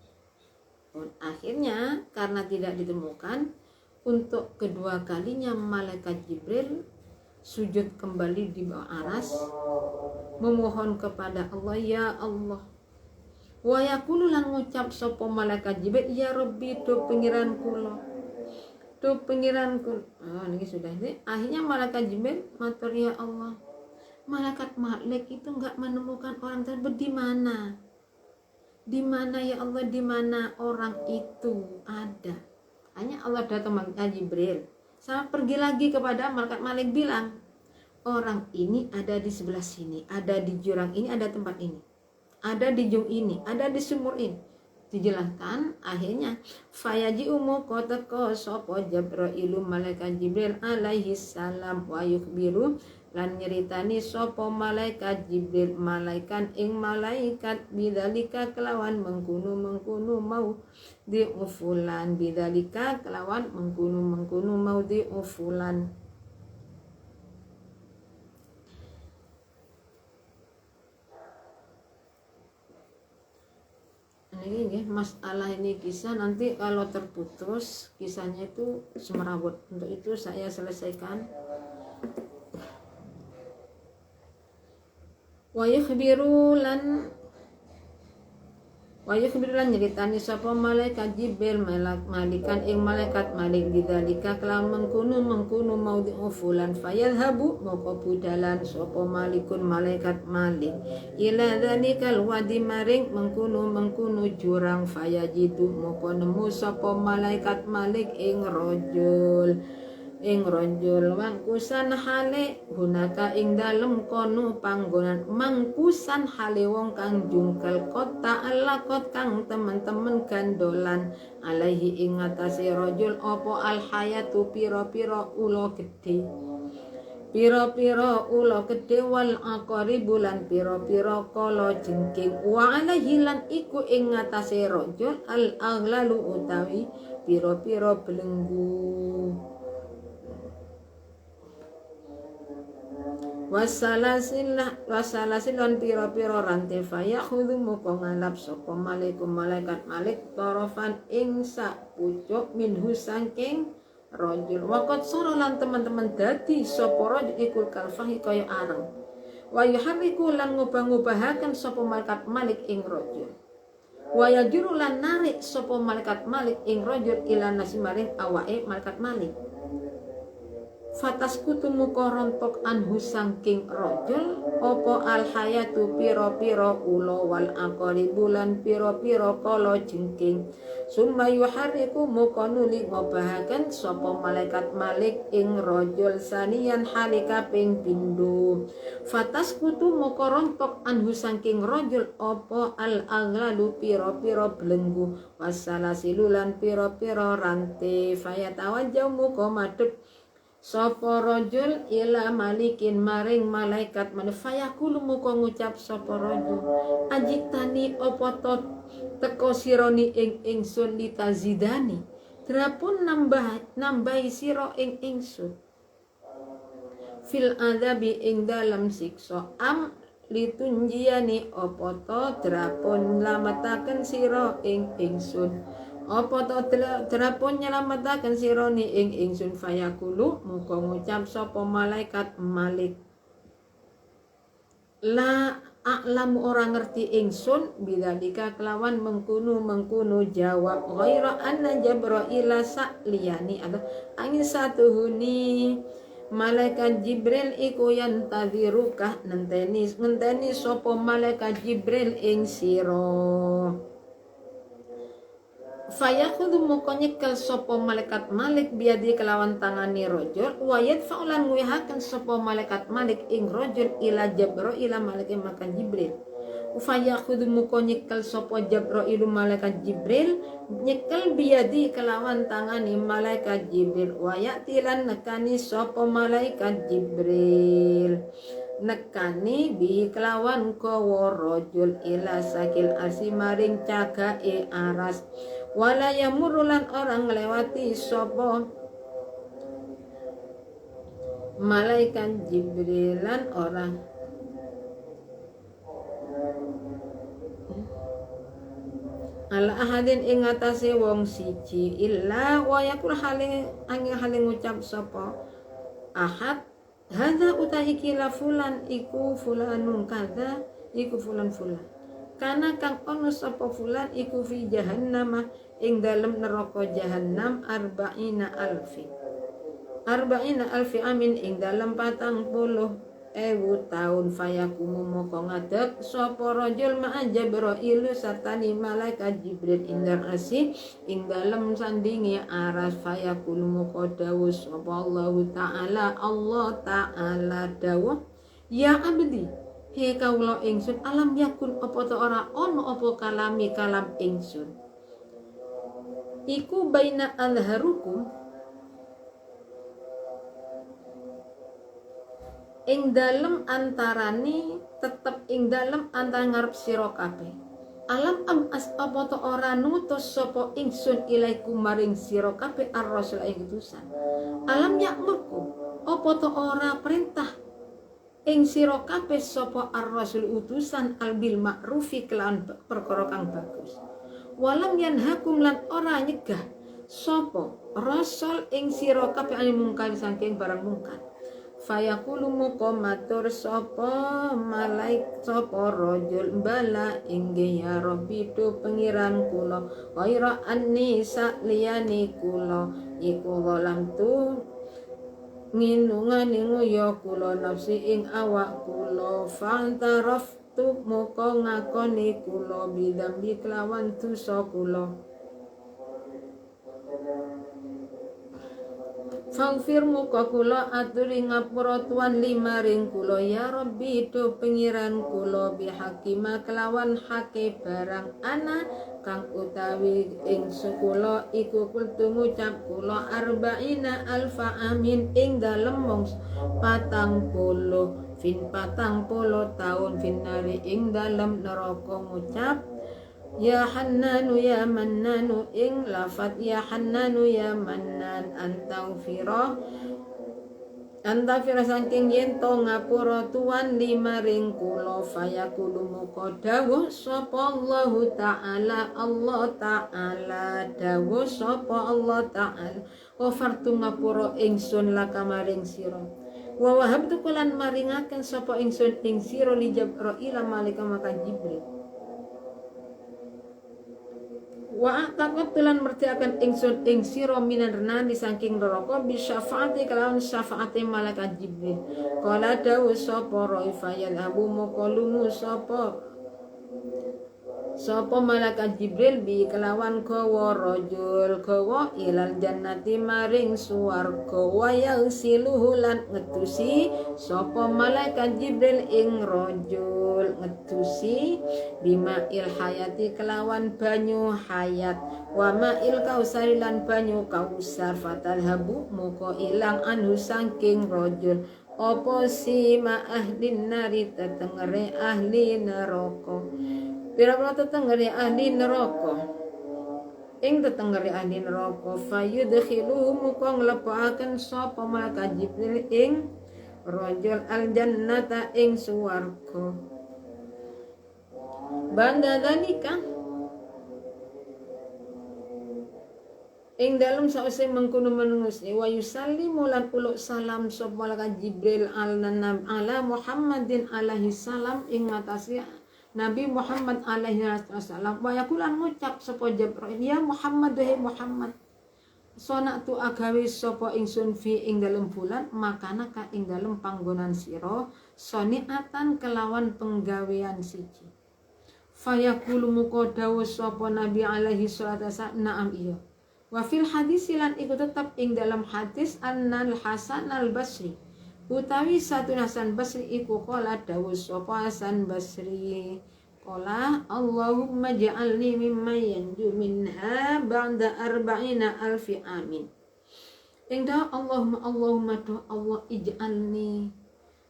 Akhirnya karena tidak ditemukan, untuk kedua kalinya malaikat Jibril sujud kembali di bawah aras memohon kepada Allah ya Allah wa yaqulu lan ngucap sapa malaikat Jibril ya Rabbi do pengiran kula niki sudah ini akhirnya malaikat Jibril matur ya Allah malaikat Malik itu enggak menemukan orang tersebut di mana ya Allah di mana orang itu ada. Hanya Allah datang malaikat Jibril. Sama pergi lagi kepada malaikat Malik bilang, orang ini ada di sebelah sini, ada di jurang ini, ada tempat ini, ada di jung ini, ada di sumur ini. Dijelaskan akhirnya fayaji umu koteko sopo Jibril malaikat Jibril alaihi salam wa yukhbiru lan nyeritani sopo malaikat Jibril malaikat ing malaikat bidzalika kelawan mengkunu mau diufulan bidzalika kelawan mengkunu mau diufulan. Ini masalah ini kisah nanti kalau terputus kisahnya itu semerawut. Untuk itu saya selesaikan. Wa yukhbiru lan Wa yukhbirulan nyeritani sapa malaikat Jibril malikan ing malaikat Malik bidzalika kelawan mengkono maudhi'u fulan fayadhabu moko budalan sapa malikun malaikat Malik ila dzalikal wadi maring mengkono jurang fayajidu moko nemu sapa malaikat Malik ing rajul mangkusan hale hunaka ing dalem kono panggonan mangkusan hale wong kang jungkel kota alakot kang temen-temen gandolan alaihi ing atase rajul apa alhayatu pira-pira ula gedhe wal aqaribu lan pira-pira kala jengking wa alaihi lan iku ing atase rajul al aghlalu utawi pira-pira belenggu wasalasilon piro-piro rantai faya khudu moko ngalap sapa malaikat Malik torofan ing sak pucuk minhu sangking rajul wakot sorolan teman-teman dadi sapa rajul ikul kalfahi kaya areng wa yuharriku lan ngubah-ngubahaken sapa malaikat Malik ing rajul wa yajuru lan narik sapa malaikat Malik ing rajul ila nasimaring awake malaikat Malik fatas kutumu korontok anhu sangking rojul opo alhayatu piro-piro ulo wal akoli bulan piro-piro kolo jengking summa yuhariku mukonuli ngobahaken sopo malaikat Malik ing rojul sanian halika ping pindu fatas kutumu korontok anhu sangking rojul opo al aglalu piro-piro belenggu wasalasilulan piro-piro rante fayatawajau muko madep sapa rajul ila malikin maring malaikat manfayakulu muka ngucap sapa rajul ajitani apa to teko sironi ing ingsun litazidani drapun nambahi sira ing ingsun fil adabi ing dalam siksa am litunjiani apa to drapun lamataken sira ing ingsun apa to drapun nyelametaken sironi ing ingsun fayakulu muga ngucap sapa malaikat Malik la a'lamu orang ngerti ingsun bidzalika kelawan mengkono jawab ghaira anna Jibril sakliyani ada angin satuhuni malaikat Jibril iku yantadhiruka ngenteni sapa malaikat Jibril ing sira fayakhudhu moko nyekel sapa malaikat Malik biadi kelawan tangani rajul wa yadfa'ulan nguyahaken sapa malaikat Malik ing rajul ila Jibril malaikat makan Jibril fayakhudhu moko nyekel sapa Jibril malaikat Jibril nyekel biadi kelawan tangani malaikat Jibril wa ya'tilan nekani sapa malaikat Jibril nekani bi kelawan kawa rajul ila sakil asimaring cagae aras wala yamurulan orang ngelewati sapa malaikat Jibrilan orang ala ahadin ing atase wong siji illa wa yakul haling ngucap sapa ahad hadza utahi kila fulan iku fulanun kadza iku fulan kana kang ono sapa fulan iku fi jahannam ing dalem neraka jahannam arba'ina alfi amin ing dalem 40.000 taun fayakumu moko ngadeg sapa rajul ma'a Jibril satani malaikat Jibril indar asih ing dalem sandingi aras fayakulu moko dawuh sapa Allah Ta'ala dawuh ya abdi he kawula ingsun alam yakun apa ta ora ono apa kalam ingsun iku baina alharukum ing dalem antarane tetep ing dalem antara ngarep sira kabeh alam am as apa ta ora nutus sapa ingsun ilaiku maring sira kabeh ar-rasul ing utusan alam yakmurku apa ta ora perintah ing sira kabeh sapa ar-rasul utusan albil ma'rufi kelawan perkara kang bagus walam yanhakum lan ora nyegah sapa rasul ing sira kabeh ane mungkar saking barang mungkar Fayaqulu muka matur sapa rajul bala inggih ya Rabbi tu pengiran kula ghaira anni sakliyane kula iku zalam tu nginungane nguya kula nafsi ing awak kula fantaraftu muka ngakoni kula bidambi kelawan dosa kula. Faghfir muka kula aturi ngapura tuan limaring kula ya Rabbi do pengiran kula bihakima kelawan hake barang ana kang utawi ing sekula iku kultu ngucap kula arba'ina alfa amin ing dalem mung 40 taun finari ing dalem neraka ngucap ya Hannanu ya Mannanu ing lafat ya Hannanu ya Mannan antafira saking yen to ngapura tuan limaring kula fayaqulu muka dawuh sapa Allah Ta'ala dawuh sapa Allah Ta'ala ghafartu ngapura ingsun laka maring sira wa wahabtu kulan maringaken sapa ingsun ing sira li Jibril malaikat maka Jibril wa taqat telan mertiakan ingsun ing sira minan renani saking neraka bi syafaati kalawan syafaate malaikat Jibril qala dawu sapa raifayal abu maqalumu sapa malaikat Jibril bi kelawan gawa rajul gawa ilal jannati maring swarga wa yasiluhu lan ngetusi sapa malaikat Jibril ing rajul ngetusi bima il hayati kelawan banyu hayat wa ma'il kausar lan banyu kausar fatalhabu muka ilang anhu saking rajul apa si ma ahlin nari tetengere ahli neraka pira-pira tetengere ahli neraka ing tetengere ahli neraka fayudkhiluhum muka nglepaken sapa malaikat Jibril ing rajul aljannata ing swarga banda dalika ing dalem sause mengkono menungsi wa yusallimu lan uluk salam sapa malaikat Jibril ala Muhammadin alaihi salam ing ngatasi Nabi Muhammad alaihi wasallam wa yakulan ngucap sapa Jibril ya Muhammad wahai Muhammad sonatu agawe sapa ingsun fi ing dalem bulan makana ka ing dalem panggonan sira soniatan kelawan penggawean siji fayaqulu muka dawuh sapa Nabi alaihi salatu wasallam na'am iya wa fil hadis lan iku tetap ing dalam hadis annal Hasan al Basri utawi satu Hasan Basri iku qala dawuh sapa Hasan Basri qala Allahumma ja'alni mimman yanju minha ba'da arba'ina alfi amin ing da Allahumma do Allah ij'alni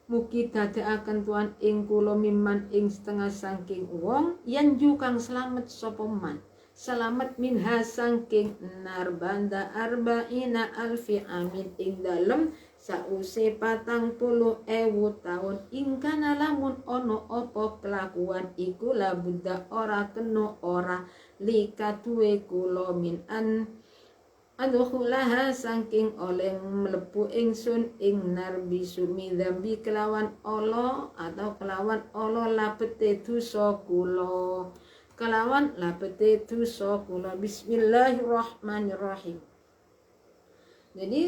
mugi dadekaken tuan ing kula mimman ing setengah saking wong yanju kang selamat sapa man selamat minha saking nar banda arba'ina alfi amin ing dalem sause 40.000 taun ingkana lamun ono apa kelakuan iku labudha ora kena ora likatuwe kula min adkhulaha saking oleh mlebu ingsun ing nar bisumi dzambi kelawan Allah atau kelawan Allah labete dosa kula kelawan labete dosa kula bismillahirrahmanirrahim. Jadi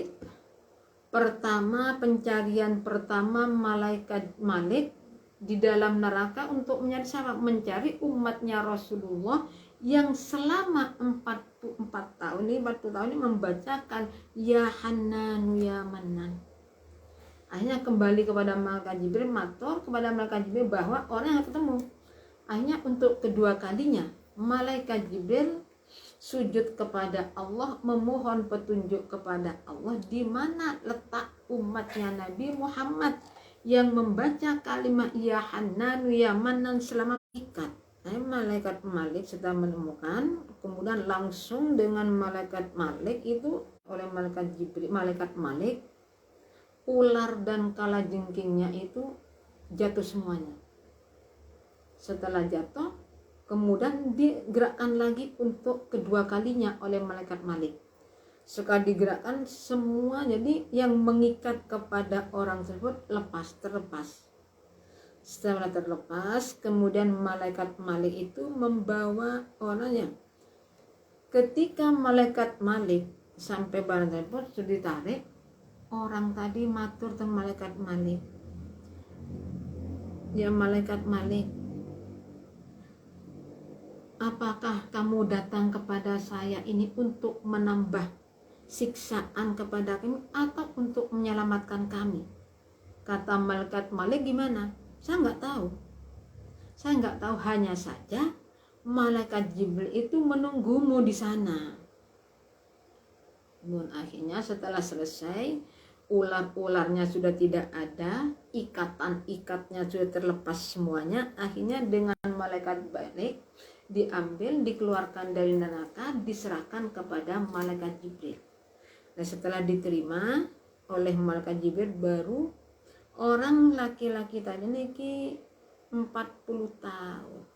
pencarian pertama malaikat Malik di dalam neraka untuk mencari umatnya Rasulullah yang selama 44 tahun ini membacakan ya Hannanu ya Mannan. Akhirnya kembali kepada malaikat Jibril, matur kepada malaikat Jibril bahwa orang yang ketemu. Akhirnya untuk kedua kalinya malaikat Jibril sujud kepada Allah, memohon petunjuk kepada Allah di mana letak umatnya Nabi Muhammad yang membaca kalimat ya Hannanu ya Mannan selama ikat. Malaikat Malik setelah menemukan, kemudian langsung dengan malaikat Malik itu oleh malaikat Jibril, malaikat Malik, ular dan kalajengkingnya itu jatuh semuanya. Setelah jatuh, kemudian digerakkan lagi untuk kedua kalinya oleh malaikat Malik. sekali digerakkan semua, jadi yang mengikat kepada orang tersebut terlepas. Setelah terlepas, kemudian malaikat Malik itu membawa orangnya. Ketika malaikat Malik sampai barang tersebut sudah ditarik, orang tadi matur teng malaikat Malik, ya malaikat Malik, apakah kamu datang kepada saya ini untuk menambah siksaan kepada kami atau untuk menyelamatkan kami? Kata malaikat Malik, gimana? Saya nggak tahu, hanya saja malaikat Jibril itu menunggumu di sana. Dan akhirnya setelah selesai, ular-ularnya sudah tidak ada, ikatan-ikatnya sudah terlepas semuanya. Akhirnya dengan malaikat Malik diambil, dikeluarkan dari neraka, diserahkan kepada malaikat Jibril. Nah, setelah diterima oleh malaikat Jibril, baru orang laki-laki tadi niki 40 tahun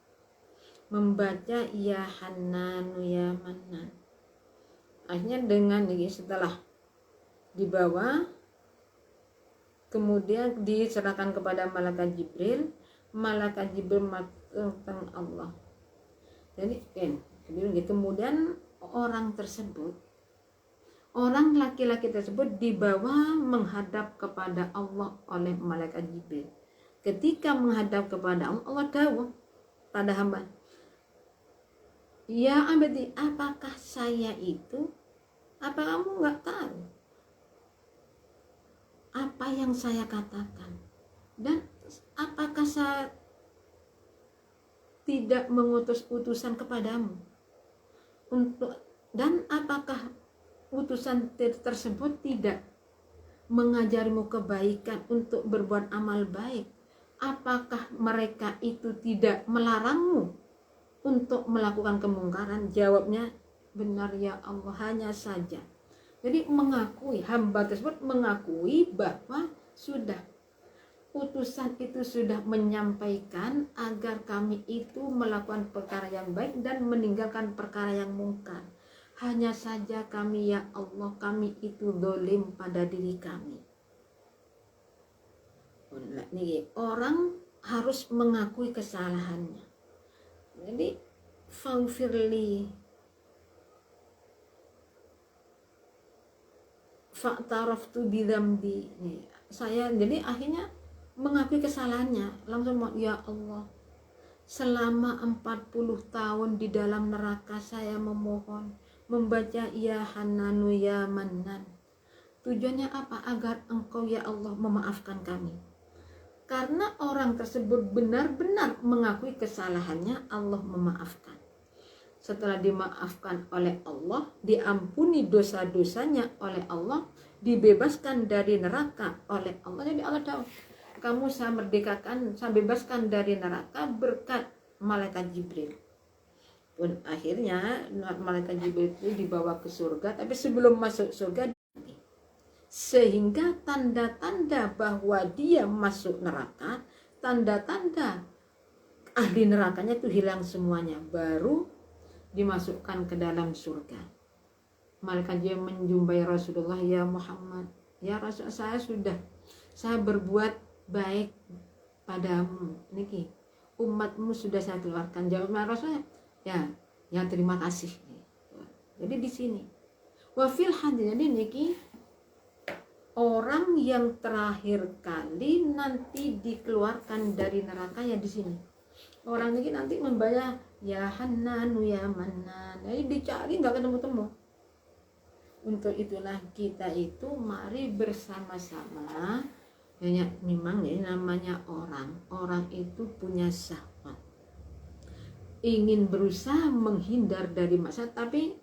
membaca ya Hannanu ya Mannan. Akhirnya dengan ini setelah dibawa, kemudian diserahkan kepada malaikat Jibril matur Allah. Jadi kemudian orang laki-laki tersebut dibawa menghadap kepada Allah oleh malaikat Jibril. Ketika menghadap kepada Allah, Allah dawuh pada hamba, ya abdi, apakah saya itu, apa kamu nggak tahu apa yang saya katakan, dan apakah saya tidak mengutus utusan kepadamu dan apakah utusan tersebut tidak mengajarimu kebaikan untuk berbuat amal baik? Apakah mereka itu tidak melarangmu untuk melakukan kemungkaran? Jawabnya, benar ya Allah, hanya saja. Jadi hamba tersebut mengakui bahwa sudah utusan itu sudah menyampaikan agar kami itu melakukan perkara yang baik dan meninggalkan perkara yang mungkar. Hanya saja kami ya Allah, kami itu dolim pada diri kami. Orang harus mengakui kesalahannya. Jadi faghfirli fa'taraftu bidzambi. Saya jadi akhirnya mengakui kesalahannya, langsung ya Allah, selama 40 tahun di dalam neraka saya memohon membaca ya Hannanu ya Mannan. Tujuannya apa? Agar engkau ya Allah memaafkan kami. Karena orang tersebut benar-benar mengakui kesalahannya, Allah memaafkan. Setelah dimaafkan oleh Allah, diampuni dosa-dosanya oleh Allah, dibebaskan dari neraka oleh Allah. Jadi Allah tahu, kamu saya merdekakan, saya bebaskan dari neraka berkat malaikat Jibril. Pun akhirnya malaikat Jibril itu dibawa ke surga, tapi sebelum masuk surga, sehingga tanda-tanda bahwa dia masuk neraka, tanda-tanda ahli nerakanya itu hilang semuanya, baru dimasukkan ke dalam surga. Malaikat Jibril menjumpai Rasulullah, ya Muhammad, ya Rasul, saya berbuat baik padamu, niki umatmu sudah saya keluarkan. Jawab Rasulnya, ya terima kasih. Jadi di sini wafil hadis, jadi niki orang yang terakhir kali nanti dikeluarkan dari neraka ya di sini. Orang ini nanti membaca ya Hannanu ya Mannan, jadi dicari nggak ketemu-temu. Untuk itulah kita itu mari bersama-sama. Memang ya namanya orang itu punya syahwat, ingin berusaha menghindar dari masalah, tapi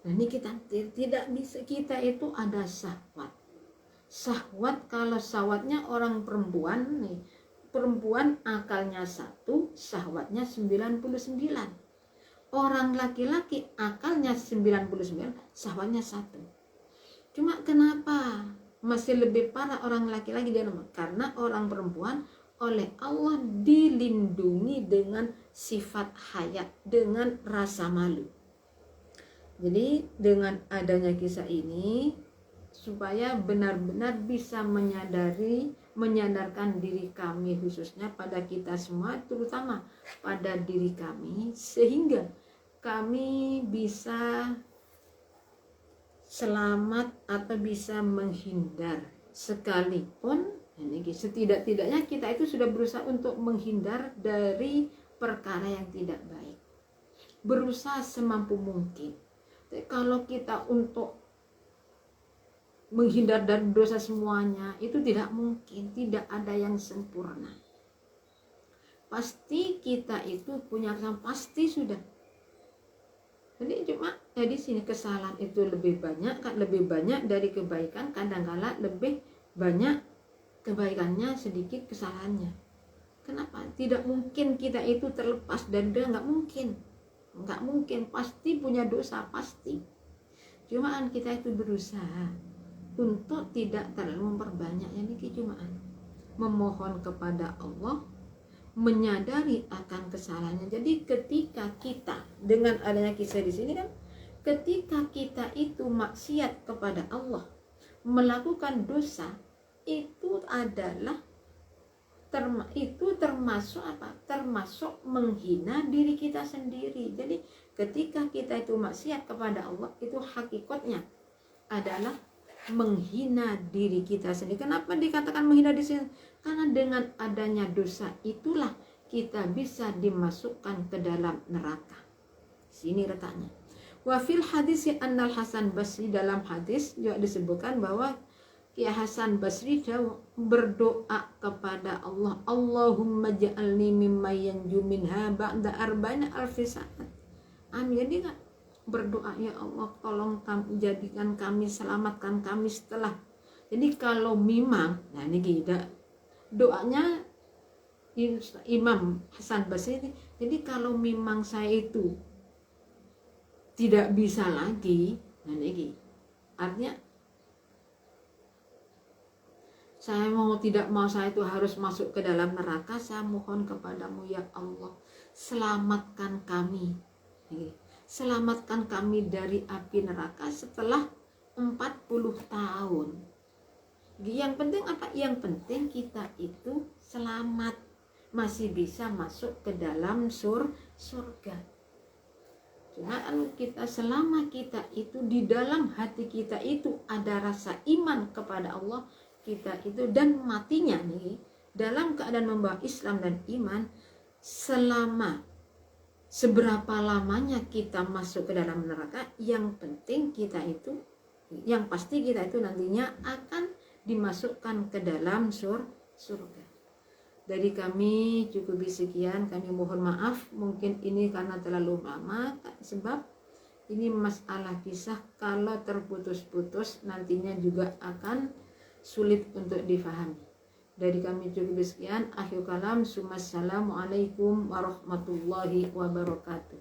ini kita tidak bisa. Kita itu ada syahwat. Kalau syahwatnya orang perempuan nih, perempuan akalnya 1, syahwatnya 99. Orang laki-laki akalnya 99, syahwatnya 1. Cuma kenapa masih lebih parah orang laki-laki dia? Karena orang perempuan oleh Allah dilindungi dengan sifat haya, dengan rasa malu. Jadi dengan adanya kisah ini supaya benar-benar bisa menyadarkan diri kami, khususnya pada kita semua, terutama pada diri kami, sehingga kami bisa selamat atau bisa menghindar. Sekalipun setidak-tidaknya kita itu sudah berusaha untuk menghindar dari perkara yang tidak baik, berusaha semampu mungkin. Tapi kalau kita untuk menghindar dari dosa semuanya, itu tidak mungkin, tidak ada yang sempurna. Pasti kita itu punya kesalahan, pasti sudah. Jadi sini kesalahan itu lebih banyak dari kebaikan, kadang-kala lebih banyak kebaikannya, sedikit kesalahannya. Kenapa? Tidak mungkin kita itu terlepas dari dosa, nggak mungkin, pasti punya dosa, pasti. Cuman kita itu berusaha untuk tidak terlalu memperbanyak, cuman memohon kepada Allah, menyadari akan kesalahannya. Jadi ketika kita dengan adanya kisah di sini kan, ketika kita itu maksiat kepada Allah, melakukan dosa, itu adalah termasuk apa? Termasuk menghina diri kita sendiri. Jadi ketika kita itu maksiat kepada Allah, itu hakikatnya adalah menghina diri kita sendiri. Kenapa dikatakan menghina diri sendiri? Karena dengan adanya dosa itulah kita bisa dimasukkan ke dalam neraka. Sini letaknya. Wa fil hadis annal Hasan Basri, dalam hadis juga disebutkan bahwa Ki Hasan Basri berdoa kepada Allah, Allahumma ja'alni mimma yanju minha ba'da arba'ina alfi sa'at. Amin. Jadi enggak berdoa, ya Allah tolong jadikan kami, selamatkan kami setelah. Jadi kalau memang, nah ini tidak doanya Imam Hasan Basri ini, jadi kalau memang saya itu tidak bisa lagi, nah ini artinya saya itu harus masuk ke dalam neraka, saya mohon kepadamu ya Allah, selamatkan kami. Selamatkan kami dari api neraka setelah 40 tahun. Yang penting apa? Yang penting kita itu selamat, masih bisa masuk ke dalam surga. Cuma kita selama kita itu di dalam hati kita itu ada rasa iman kepada Allah, kita itu dan matinya dalam keadaan membawa Islam dan iman, selama seberapa lamanya kita masuk ke dalam neraka, yang penting kita itu, yang pasti kita itu nantinya akan dimasukkan ke dalam surga. Dari kami cukup sekian, kami mohon maaf mungkin ini karena terlalu lama, sebab ini masalah kisah, kalau terputus-putus nantinya juga akan sulit untuk difahami. Dari kami cukup sekian, akhir kalam, assalamualaikum warahmatullahi wabarakatuh.